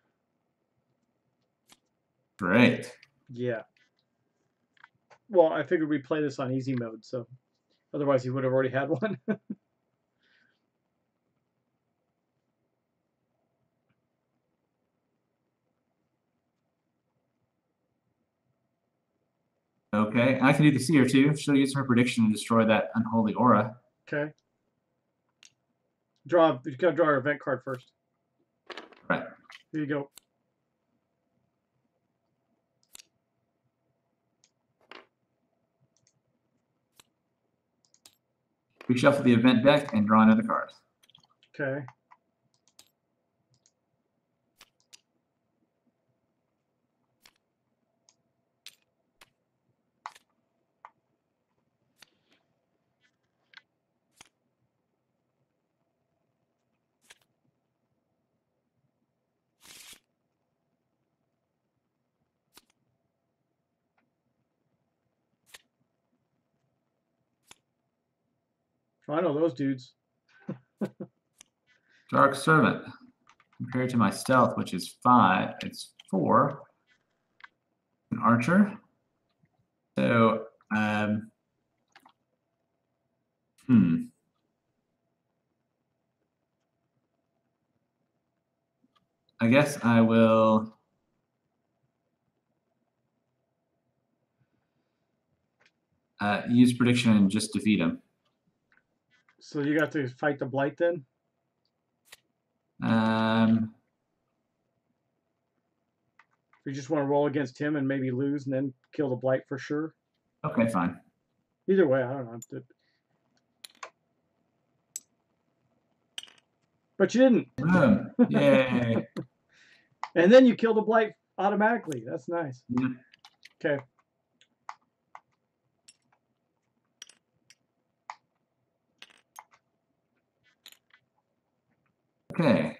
Great. Yeah. Well, I figured we'd play this on easy mode, so otherwise he would have already had one. Okay, I can do the seer too. She'll use her prediction to destroy that unholy aura. Okay. You gotta draw our event card first. Right. Here you go. Reshuffle the event deck and draw another card. Okay. Oh, I know those dudes. Dark Servant. Compared to my stealth, which is 5, it's 4. An archer. So, I guess I will use prediction and just defeat him. So you got to fight the blight then? You just want to roll against him and maybe lose and then kill the blight for sure? Okay, fine. Either way, I don't know. But you didn't. Yay. And then you kill the blight automatically. That's nice. Yeah. Okay. Okay.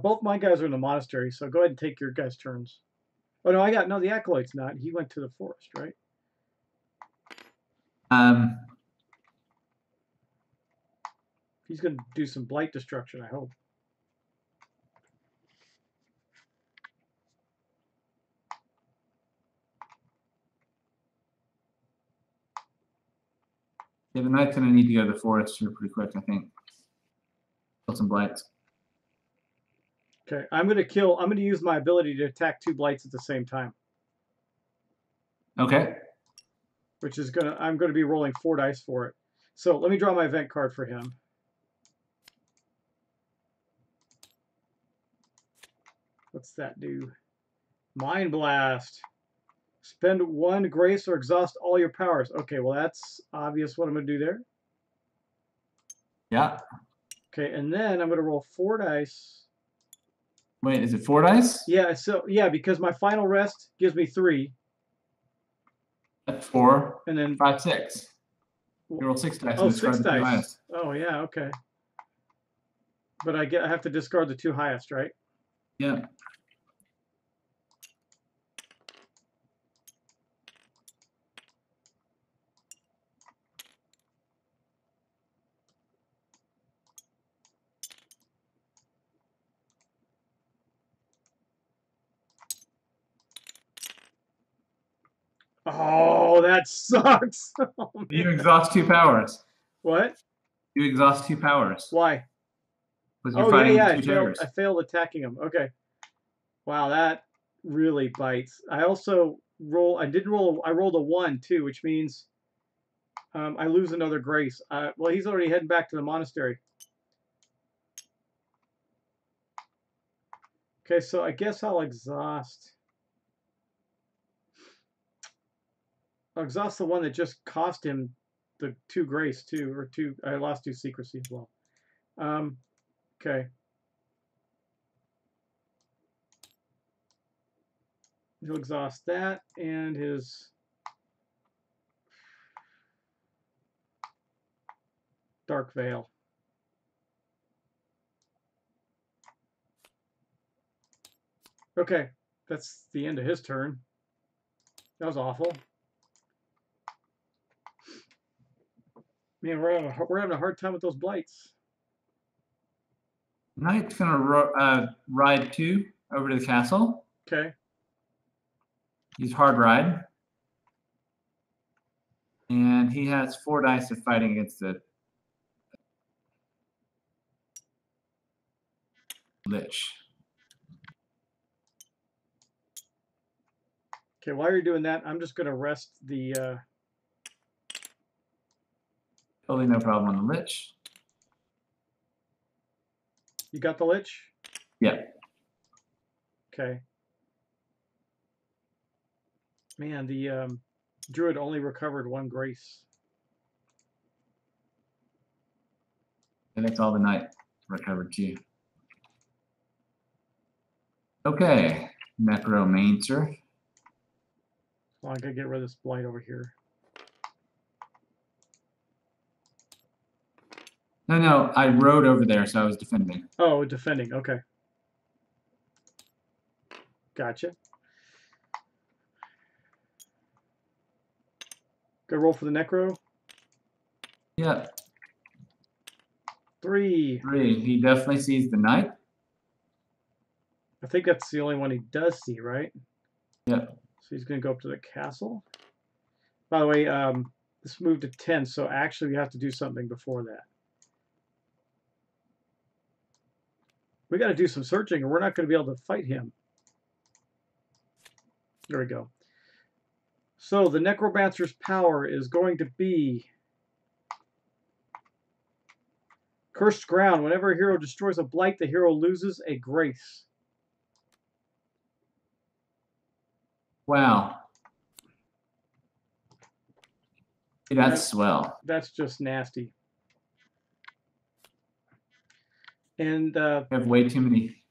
Both my guys are in the monastery, so go ahead and take your guys' turns. Oh, no, the Acolyte's not. He went to the forest, right? He's going to do some blight destruction, I hope. Yeah, the knight's gonna need to go to the forest here pretty quick, I think. Kill some blights. Okay, I'm gonna use my ability to attack 2 blights at the same time. Okay. Which is I'm gonna be rolling 4 dice for it. So let me draw my event card for him. What's that do? Mind Blast. Spend 1 grace or exhaust all your powers. Okay, well that's obvious what I'm gonna do there. Yeah. Okay, and then I'm gonna roll 4 dice. Wait, is it 4 dice? Yeah, so yeah, because my final rest gives me 3. That's 4. And then 5, 6. You roll 6 dice oh, and discard 6 the 2 dice. highest. Oh yeah, okay. But I have to discard the 2 highest, right? Yeah. Oh, that sucks. Oh, You exhaust 2 powers. what? You exhaust 2 powers. Why? Because you're Oh fighting yeah, with 2 terrors. I failed attacking him. Okay. Wow, that really bites. I also I rolled a 1 too, which means I lose another grace. Well, he's already heading back to the monastery. Okay, so I guess I'll exhaust the one that just cost him the 2 grace too, or 2. I lost 2 secrecy as well. Okay. He'll exhaust that and his Dark Veil. Okay, that's the end of his turn. That was awful. Man, we're having a hard time with those blights. Knight's gonna ride 2 over to the castle. Okay. He's hard ride. And he has 4 dice of fighting against the Lich. Okay, while you're doing that, I'm just going to rest the... Totally no problem on the Lich. You got the Lich? Yeah. Okay. Man, the Druid only recovered 1 grace. And that's all the Knight recovered too. Okay. Necromancer. Well, I gotta get rid of this blight over here. No, I rode over there, so I was defending. Oh, defending. Okay. Gotcha. Go roll for the Necro. Yeah. 3. 3. He definitely sees the Knight. I think that's the only one he does see, right? Yeah. So he's going to go up to the castle. By the way, this moved to 10, so actually we have to do something before that. We got to do some searching, or we're not going to be able to fight him. There we go. So the Necromancer's power is going to be Cursed Ground. Whenever a hero destroys a blight, the hero loses a grace. Wow. Hey, that's swell. That's just nasty. And I have way too many.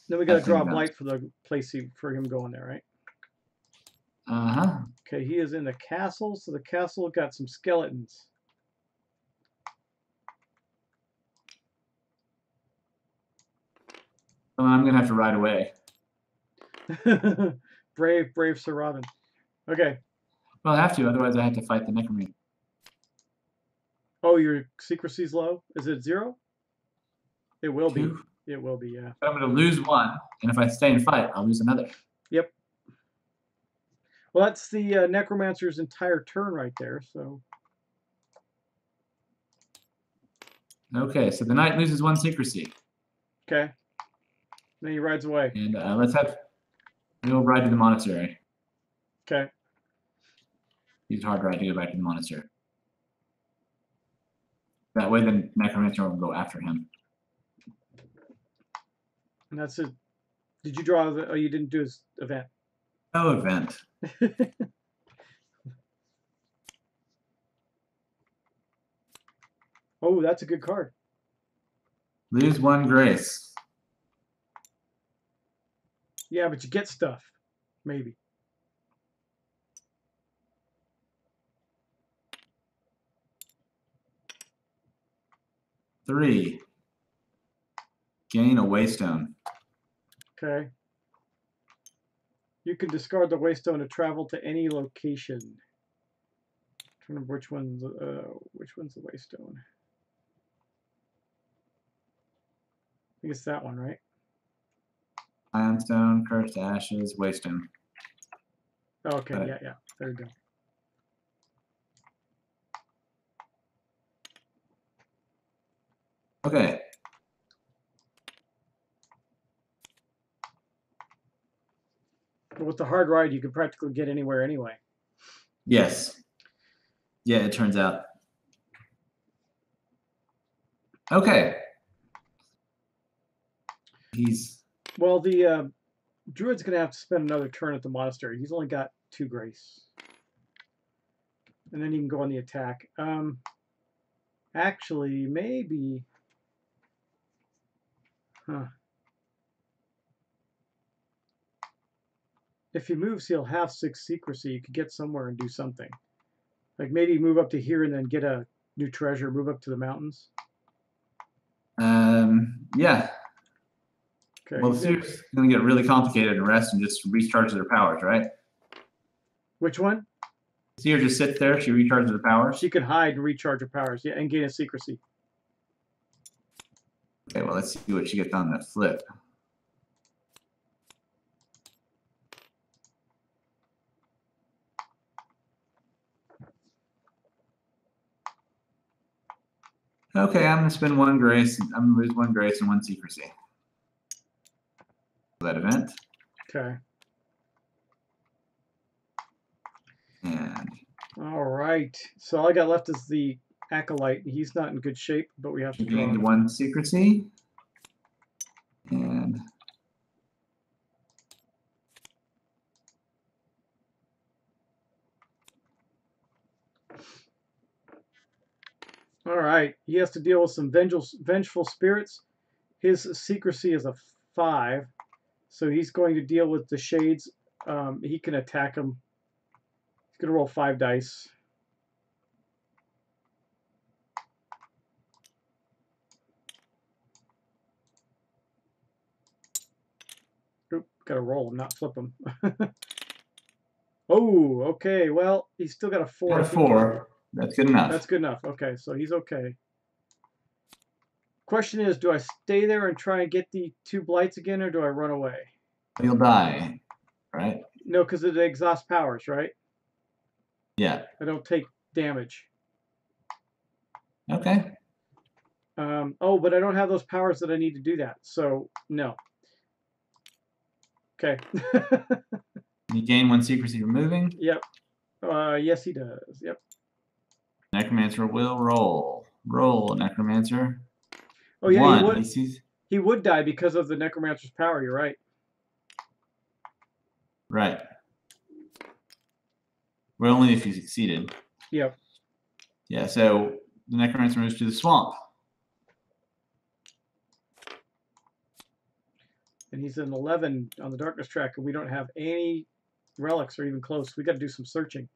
then we got to draw a blight for the place for him going there, right? Uh-huh. Okay, he is in the castle, so the castle got some skeletons. Well, I'm gonna have to ride away. brave Sir Robin. Okay. Well, I have to, otherwise I have to fight the Necromancer. Oh, your secrecy's low? Is it 0? It will 2. be. It will be, yeah. But I'm gonna lose 1, and if I stay and fight, I'll lose another. Yep. Well, that's the Necromancer's entire turn right there, so... Okay, so the knight loses 1 secrecy. Okay. Then he rides away. And we'll ride to the monastery. Okay. Use hard ride to go back to the monastery. That way the necromancer will go after him. And that's it. Did you draw the? Oh, you didn't do his event. No event. Oh, that's a good card. Lose 1 grace. Yeah, but you get stuff. Maybe. Three. Gain a waystone. Okay. You can discard the waystone to travel to any location. I don't remember which one's the waystone. I think it's that one, right? Ironstone, cursed ashes, waystone. Okay, yeah. There we go. Okay. But with the hard ride, you can practically get anywhere anyway. Yes. Yeah, it turns out. Okay. Well, the druid's going to have to spend another turn at the monastery. He's only got 2 grace. And then he can go on the attack. Actually, maybe... Huh. If he moves, he'll have 6 secrecy. You could get somewhere and do something. Like maybe move up to here and then get a new treasure, move up to the mountains. Yeah. Okay. Well, the Seer's going to get really complicated and rest and just recharge their powers, right? Which one? Seer just sits there. She recharges her powers. She can hide and recharge her powers, yeah, and gain a secrecy. Okay, well, let's see what she gets on the flip. Okay, I'm going to spend 1 grace. I'm going to lose 1 grace and 1 secrecy. That event. Okay. And all right. So all I got left is the acolyte. He's not in good shape, but we have to draw. Gained 1 secrecy. And all right. He has to deal with some vengeful spirits. His secrecy is a 5. So he's going to deal with the shades. He can attack them. He's going to roll 5 dice. Oop, got to roll him, not flip him. Oh, okay. Well, he's still got a 4. got a 4. That's good enough. That's good enough. Okay, so he's okay. Question is, do I stay there and try and get the 2 blights again, or do I run away? He'll die, right? No, because it exhausts powers, right? Yeah. I don't take damage. Okay. Oh, but I don't have those powers that I need to do that, so no. Okay. You gain 1 secrecy for moving. Yep. Yes, he does. Yep. Necromancer will roll. Roll, Necromancer. Oh yeah, 1. He would die because of the Necromancer's power. You're right. Right. Well, only if you succeeded. Yep. Yeah, so the Necromancer moves to the swamp. And he's an 11 on the darkness track, and we don't have any relics or even close. We got to do some searching.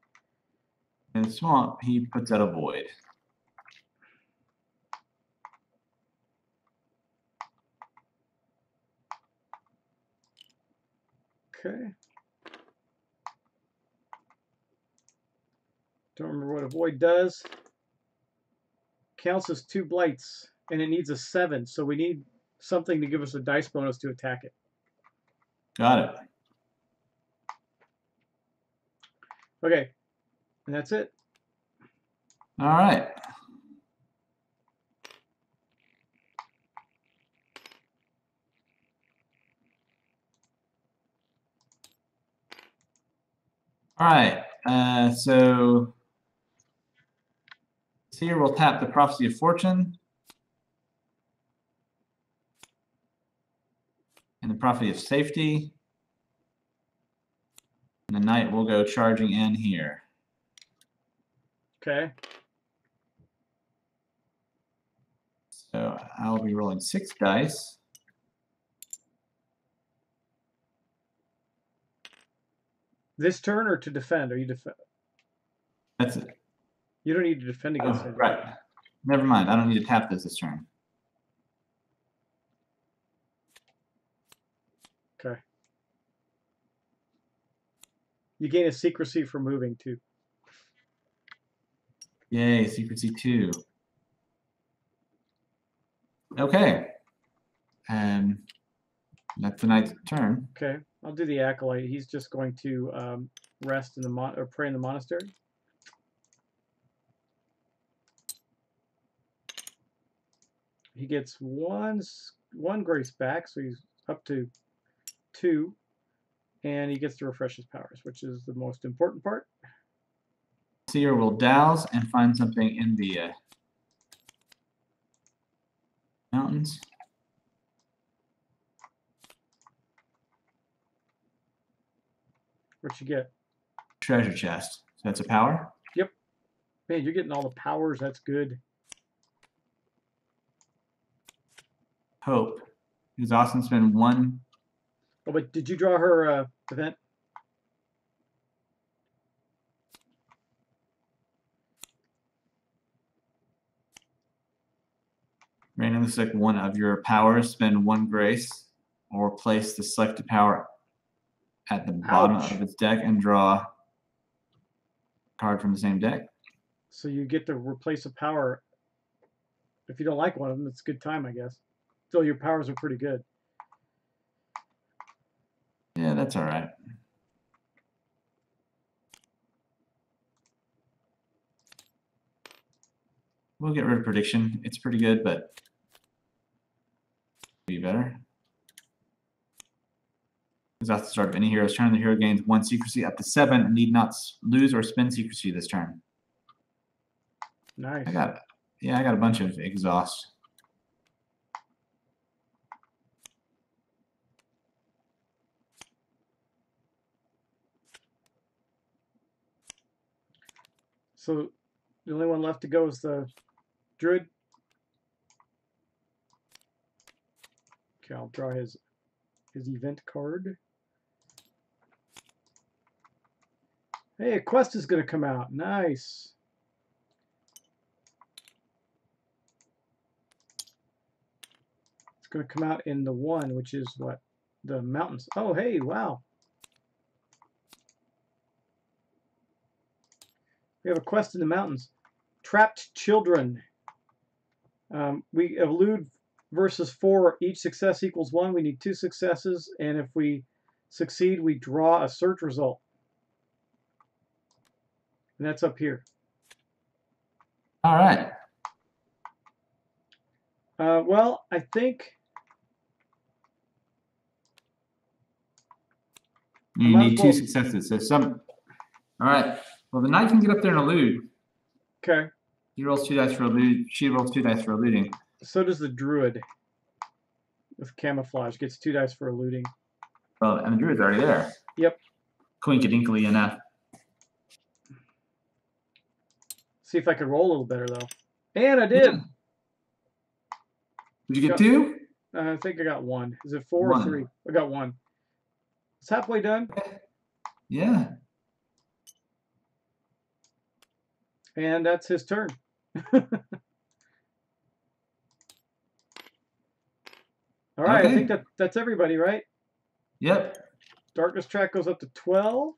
In the swamp, he puts out a void. Okay. Don't remember what a void does. Counts as 2 blights, and it needs a 7, so we need something to give us a dice bonus to attack it. Got it. Okay, and that's it. All right. All right. So here we'll tap the Prophecy of Fortune and the Prophecy of Safety. And the Knight will go charging in here. Okay. So I'll be rolling 6 dice. This turn or to defend? Are you defend? That's it. You don't need to defend against Oh, it. right. Never mind. I don't need to tap this turn. Okay. You gain a secrecy for moving too. Yay, secrecy 2. Okay. And that's the Knight's turn. Okay. I'll do the acolyte. He's just going to rest in the or pray in the monastery. He gets one grace back, so he's up to 2, and he gets to refresh his powers, which is the most important part. Seer will douse and find something in the mountains. What you get? Treasure chest. So that's a power? Yep. Man, you're getting all the powers. That's good. Hope. Because Austin spent 1. Oh, but did you draw her event? Randomly select one of your powers, spend 1 grace, or place the selected power at the bottom of its deck and draw a card from the same deck. So you get to replace a power. If you don't like one of them, it's a good time, I guess. Still, your powers are pretty good. Yeah, that's all right. We'll get rid of prediction. It's pretty good, but be better. Because at the start of any hero's turn, the hero gains 1 secrecy up to 7 and need not lose or spend secrecy this turn. Nice. I got a bunch of exhaust. So the only one left to go is the druid. Okay, I'll draw his event card. Hey, a quest is going to come out. Nice. It's going to come out in the 1, which is what? The mountains. Oh, hey, wow. We have a quest in the mountains. Trapped children. We elude versus 4. Each success equals 1. We need 2 successes, and if we succeed, we draw a search result. And that's up here. All right. Well, I think You need 2 successes. So some. All right. Well, the Knight can get up there and elude. Okay. He rolls 2 dice for elude. She rolls 2 dice for eluding. So does the druid. With camouflage, gets 2 dice for eluding. Well, and the druid's already there. Yep. Coinkadinkly enough. See if I could roll a little better though. And I did. Yeah. Did you get 2? I think I got 1. Is it 4 or 1. 3? I got 1. It's halfway done. Yeah. And that's his turn. All right, Okay. I think that's everybody, right? Yep. Darkness track goes up to 12.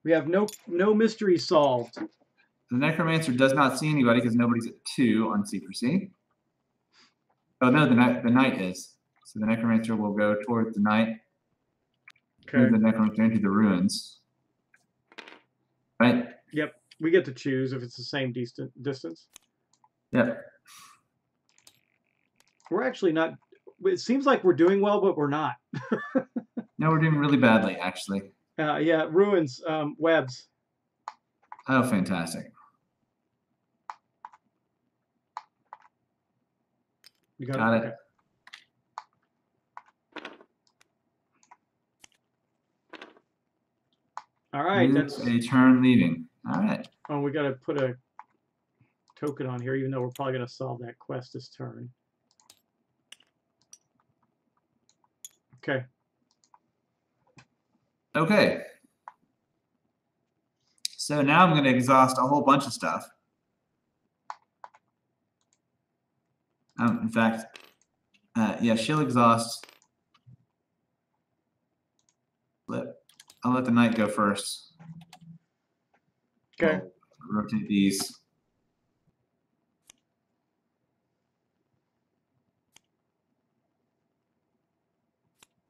We have no mystery solved. The Necromancer does not see anybody because nobody's at 2 on secrecy. Oh no, the Knight is. So the Necromancer will go towards the Knight. Okay. Move the Necromancer into the ruins. Right? Yep. We get to choose if it's the same distance. Yep. We're actually not. It seems like we're doing well, but we're not. No, we're doing really badly, actually. Yeah, it ruins webs. Oh, fantastic. You got Got it? it. Okay. All right, Lose that's. a turn leaving. All right. Oh, we got to put a token on here, even though we're probably going to solve that quest this turn. Okay. Okay. So now I'm going to exhaust a whole bunch of stuff. In fact, yeah, she'll exhaust. I'll let the knight go first. Okay. We'll rotate these.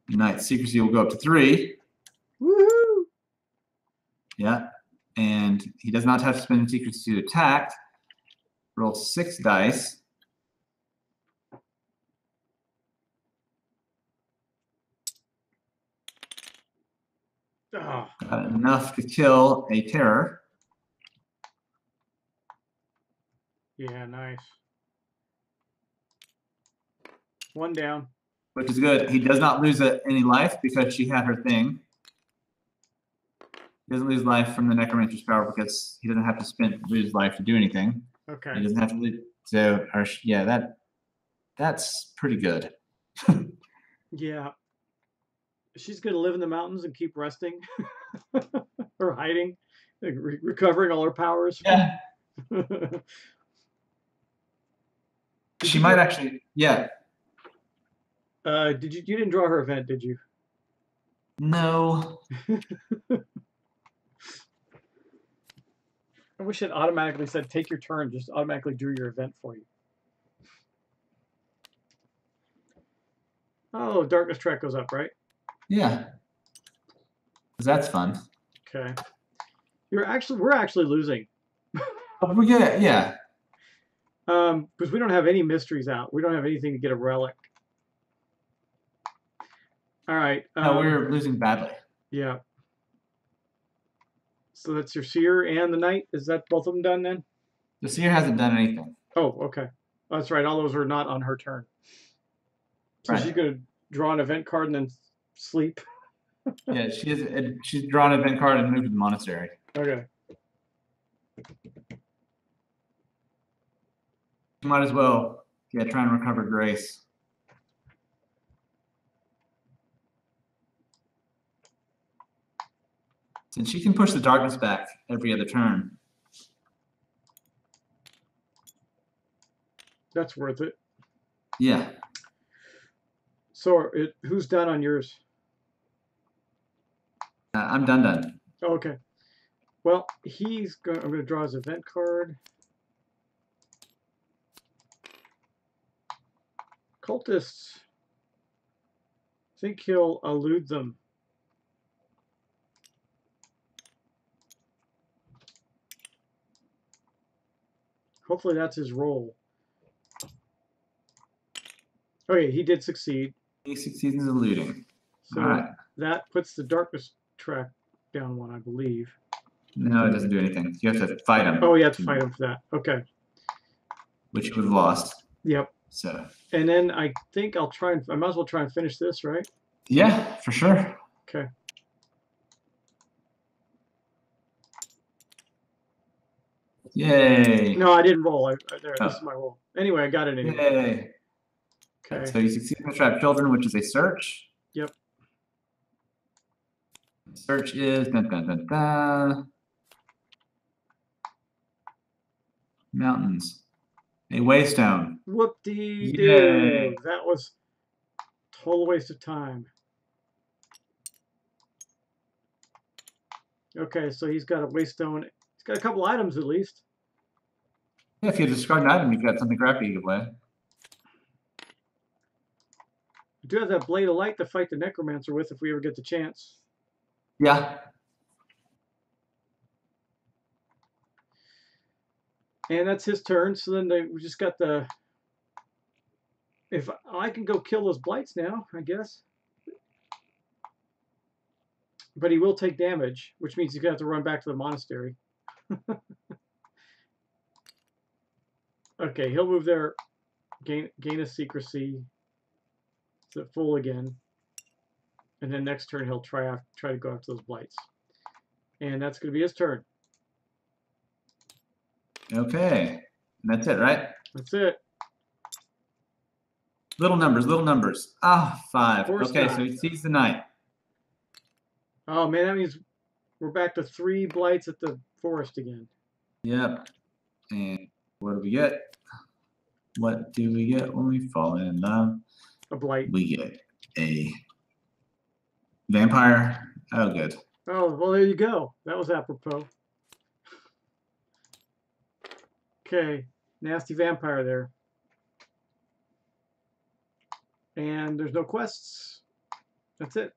Knight secrecy will go up to 3. Woohoo! Yeah. And he does not have to spend secrecy to attack. Roll 6 dice. Oh, Got enough to kill a terror. yeah, nice. One down. Which is good. He does not lose any life because she had her thing. He doesn't lose life from the necromancer's power because he doesn't have to lose life to do anything. Okay. He doesn't have to lose. So, yeah, that's pretty good. Yeah. She's going to live in the mountains and keep resting or hiding, like recovering all her powers. Yeah. She might actually, yeah. You didn't draw her event, did you? No. I wish it automatically said take your turn, just automatically drew your event for you. Oh, darkness track goes up, right? Yeah. That's fun. Okay. We're actually losing. We get it, yeah. Because we don't have any mysteries out. We don't have anything to get a relic. All right. No, we're losing badly. Yeah. So that's your seer and the knight. Is that both of them done then? The seer hasn't done anything. Oh, okay. That's right. All those are not on her turn. So Right. she's going to draw an event card and then sleep. Yeah, she's drawn an event card and moved to the monastery. Okay. You might as well, yeah, try and recover grace. Since she can push the darkness back every other turn. That's worth it. Yeah. So who's done on yours? I'm done. Oh, okay. Well, I'm going to draw his event card. Cultists. I think he'll elude them. Hopefully that's his role. Okay, he did succeed. He succeeds in eluding. So all right. that puts the darkness track down one, I believe. No, it doesn't do anything. You have to fight him. Oh, you have to fight him for that. Okay. Which you would have lost. Yep. So. And then I think I might as well try and finish this, right? Yeah, for sure. Okay. Yay. No, I didn't roll. This is my roll. Anyway, I got it anyway. Yay. Okay. So you succeed in the trap children, which is a search. Yep. Search is dun, dun, dun, dun. Mountains. A waystone. Whoop-dee-doo. That was a total waste of time. Okay, so he's got a waystone. He's got a couple items at least. Yeah, if you discard an item, you've got something crappy you can play. We do have that blade of light to fight the necromancer with if we ever get the chance. Yeah. And that's his turn. So then we just got the. If I can go kill those blights now, I guess. But he will take damage, which means he's going to have to run back to the monastery. Okay, he'll move there, gain a secrecy. It's at full again. And then next turn he'll try to go after those blights. And that's going to be his turn. Okay. That's it, right? That's it. Little numbers, little numbers. Ah, 5. Force Okay, die. so he sees the knight. Oh man, that means we're back to 3 blights at the forest again. Yep. And what do we get? What do we get when we fall in love? A blight. We get a vampire. Oh, good. Oh, well, there you go. That was apropos. Okay, nasty vampire there. And there's no quests. That's it.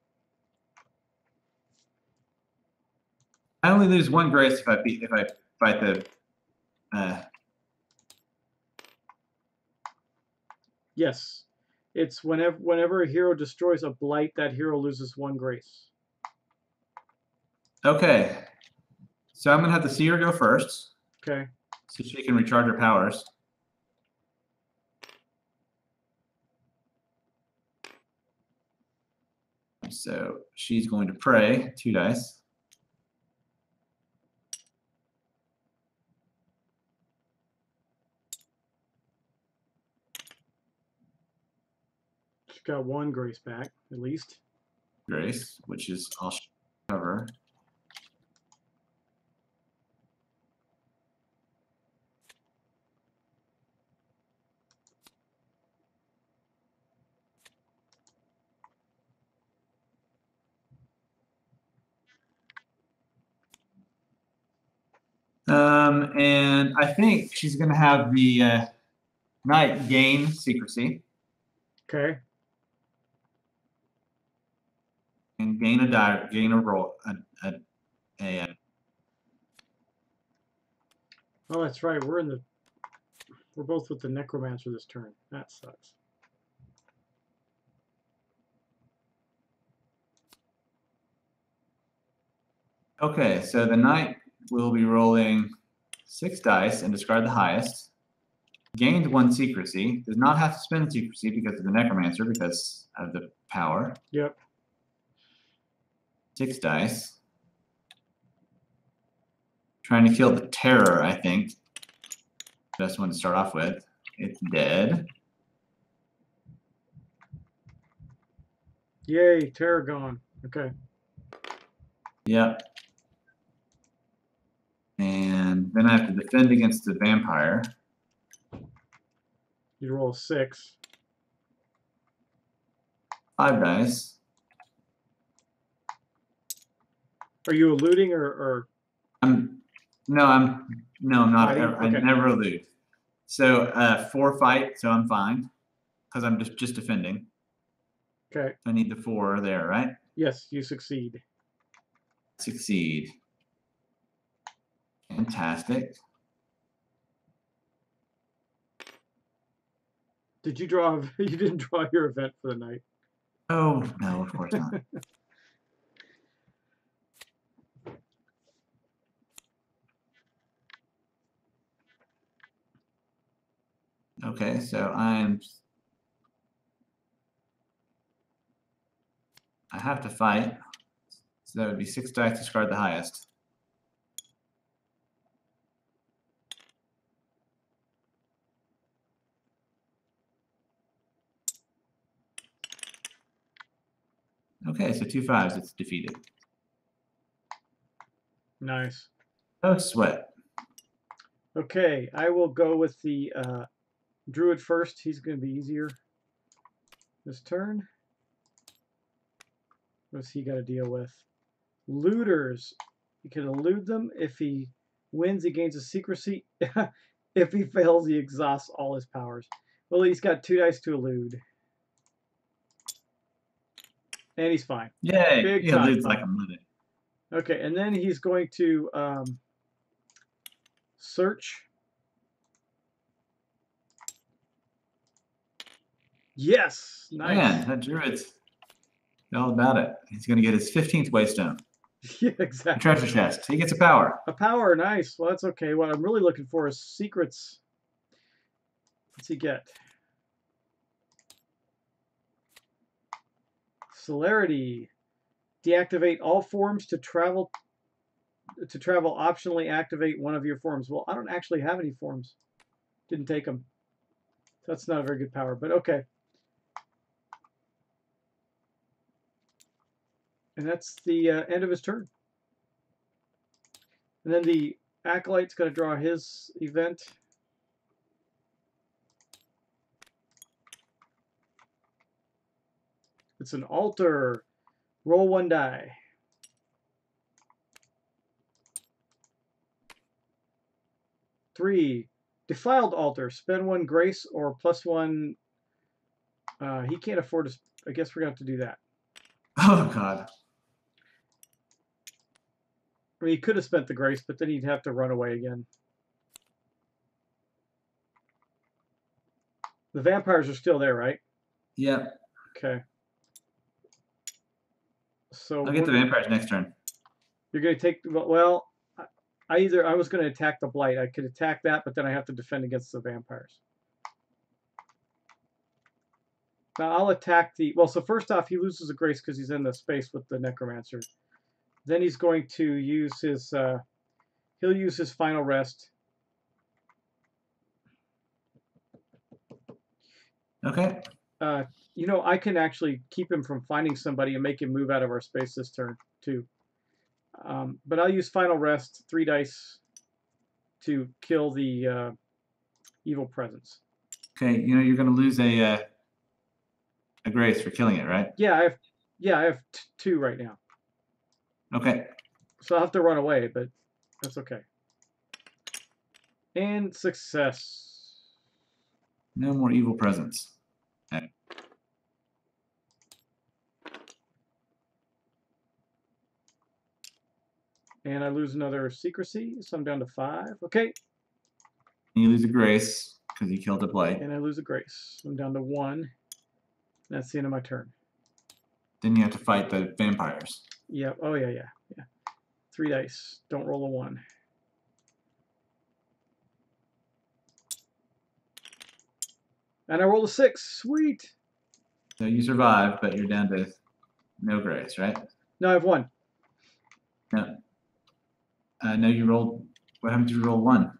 I only lose 1 grace if I fight the. Yes, it's whenever a hero destroys a blight, that hero loses 1 grace. Okay, so I'm gonna have to see her go first. Okay. So she can recharge her powers. So she's going to pray 2 dice. She's got 1 grace back, at least. Grace, which is I'll cover. And I think she's going to have the knight gain secrecy. Okay. And gain a roll. Oh, that's right. We're both with the necromancer this turn. That sucks. Okay, so the knight will be rolling 6 dice and discard the highest. Gained 1 secrecy. Does not have to spend secrecy because of the necromancer, because of the power. Yep. 6 dice. Trying to kill the terror, I think. Best one to start off with. It's dead. Yay, terror gone. Okay. Yep. And then I have to defend against the vampire. You roll a 6. 5 dice. Are you eluding or? I'm not. Fighting? I Okay. never elude. So 4 fight, so I'm fine because I'm just defending. Okay. I need the 4 there, right? Yes, you succeed. Succeed. Fantastic. Did you draw? You didn't draw your event for the night. Oh no, of course not. Okay, so I have to fight. So that would be 6 dice, discard the highest. Okay, so 2 5s, it's defeated. Nice. No sweat. Okay, I will go with the druid first. He's going to be easier this turn. What's he got to deal with? Looters. He can elude them. If he wins, he gains a secrecy. If he fails, he exhausts all his powers. Well, he's got 2 dice to elude. And he's fine. Yay! Big He time eludes fine. like a mother. Okay, and then he's going to search. Yes! Nice. Man, that druid's all about it. He's going to get his 15th waystone. Yeah, A exactly. treasure chest. He gets a power. A power, nice. Well, that's okay. What I'm really looking for is secrets. What's he get? Celerity. Deactivate all forms to travel. To travel, optionally activate one of your forms. Well, I don't actually have any forms. Didn't take them. That's not a very good power, but okay. And that's the end of his turn. And then the Acolyte's going to draw his event. It's an altar. Roll 1 die. Three. Defiled altar. Spend 1 grace or +1. He can't afford to. I guess we're going to have to do that. Oh, God. I mean, he could have spent the grace, but then he'd have to run away again. The vampires are still there, right? Yeah. Okay. So I'll get the vampires next turn. you're going to take. Well, I was going to attack the blight. I could attack that, but then I have to defend against the vampires. Now I'll attack the. Well, so first off, he loses a grace because he's in the space with the necromancer. Then he's going to use his. He'll use his final rest. Okay. You know, I can actually keep him from finding somebody and make him move out of our space this turn too. But I'll use final rest, 3 dice, to kill the evil presence. Okay. You know you're going to lose a grace for killing it, right? Yeah, I have 2 right now. Okay. So I'll have to run away, but that's okay. And success. No more evil presence. Okay. And I lose another secrecy, so I'm down to 5. Okay. You lose a grace because you killed a blight. And I lose a grace. I'm down to 1. That's the end of my turn. Then you have to fight the vampires. Yep. Oh, yeah. 3 dice. Don't roll a 1. And I rolled a 6. Sweet. So you survive, but you're down to no grace, right? No, I have 1. No. No, you rolled. What happened to you roll 1?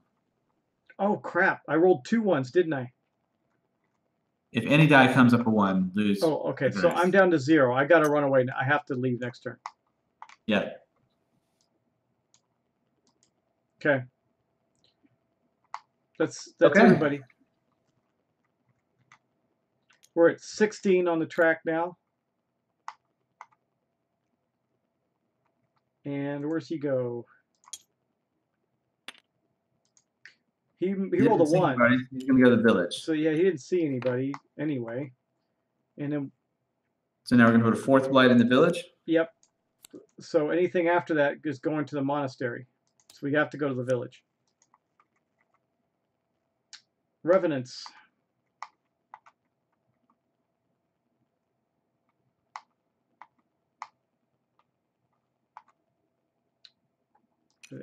Oh, crap. I rolled 2 1s, didn't I? If any die comes up a 1, lose. Oh, okay. the So grace. I'm down to 0. I got to run away. I have to leave next turn. Yeah. Okay. That's Okay. everybody. We're at 16 on the track now. And where's he go? He rolled a 1. Anybody. He's going to go to the village. So yeah, he didn't see anybody anyway. And then, So now we're going to put a 4th blight in the village? yep. So anything after that is going to the monastery. So we have to go to the village. Revenants.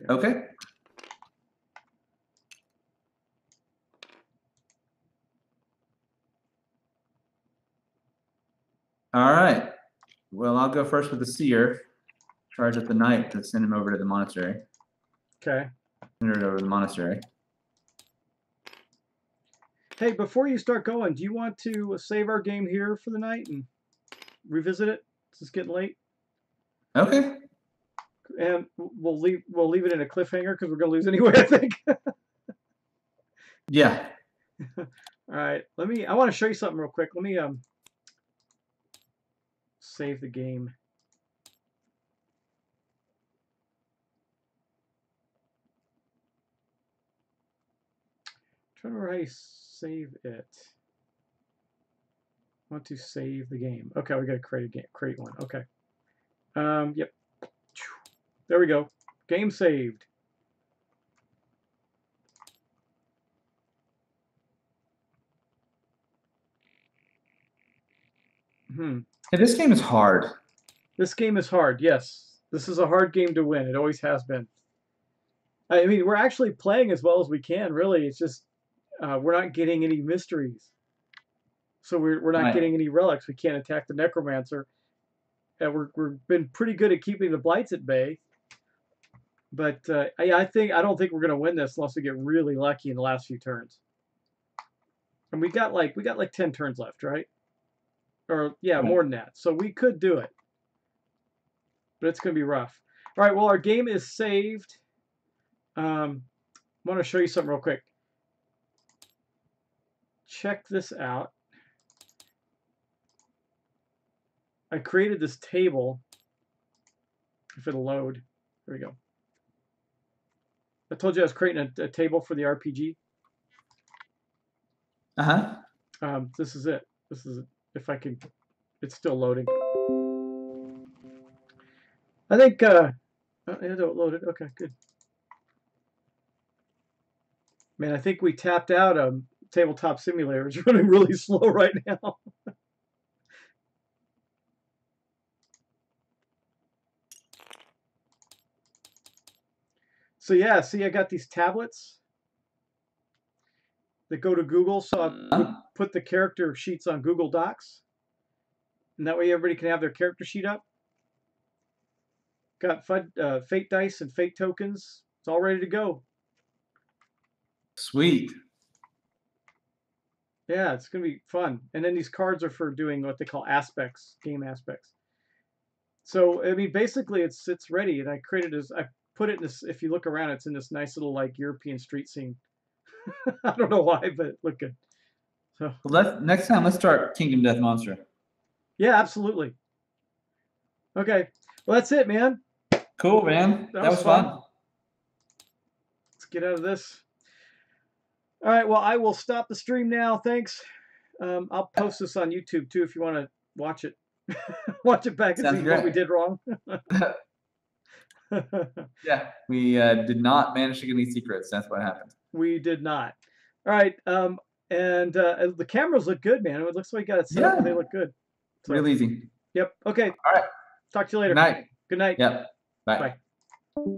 Okay. All right. Well, I'll go first with the seer. Charge up the knight to send him over to the monastery. Okay. Send it over to the monastery. Hey, before you start going, do you want to save our game here for the night and revisit it? It's getting late. Okay. And we'll leave it in a cliffhanger because we're gonna lose anyway, I think. Yeah. All right. I want to show you something real quick. Let me save the game. I'm trying to remember how you save it. I want to save the game. Okay, we got to create one. Okay. Yep. There we go. Game saved. Hey, this game is hard. This game is hard. Yes, this is a hard game to win. It always has been. I mean, we're actually playing as well as we can. Really, it's just we're not getting any mysteries. So we're not Right. getting any relics. We can't attack the necromancer. We've been pretty good at keeping the blights at bay. But I don't think we're gonna win this unless we get really lucky in the last few turns. And we got like 10 turns left, right? Or yeah, Right. more than that. So we could do it. But it's gonna be rough. All right, well our game is saved. I want to show you something real quick. Check this out. I created this table. If it'll load. There we go. I told you I was creating a table for the RPG. This is it. This is, if I can, it's still loading. I think, it loaded. Okay, good. Man, I think we tapped out Tabletop Simulator. It's running really slow right now. So yeah, see, I got these tablets that go to Google. So I would put the character sheets on Google Docs. And that way everybody can have their character sheet up. Got fate dice and fate tokens. It's all ready to go. Sweet. Yeah, it's going to be fun. And then these cards are for doing what they call aspects, game aspects. So, I mean, basically it's ready. And I created this, I put it in this, if you look around, it's in this nice little like European street scene. I don't know why, but look good. So Well, next time let's start Kingdom Death Monster. yeah, absolutely. Okay. Well, that's it, man. Cool, man. That was fun. Let's get out of this. All right. Well, I will stop the stream now. Thanks. I'll post this on YouTube too if you want to watch it. Watch it back and see what we did wrong. Yeah, we did not manage to get any secrets. That's what happened. We did not. All right. And the cameras look good, man. It looks like you got it set up and they look good. So, real easy. Yep. Okay. All right. Talk to you later. Good night. Good night. Yep. Bye. Bye.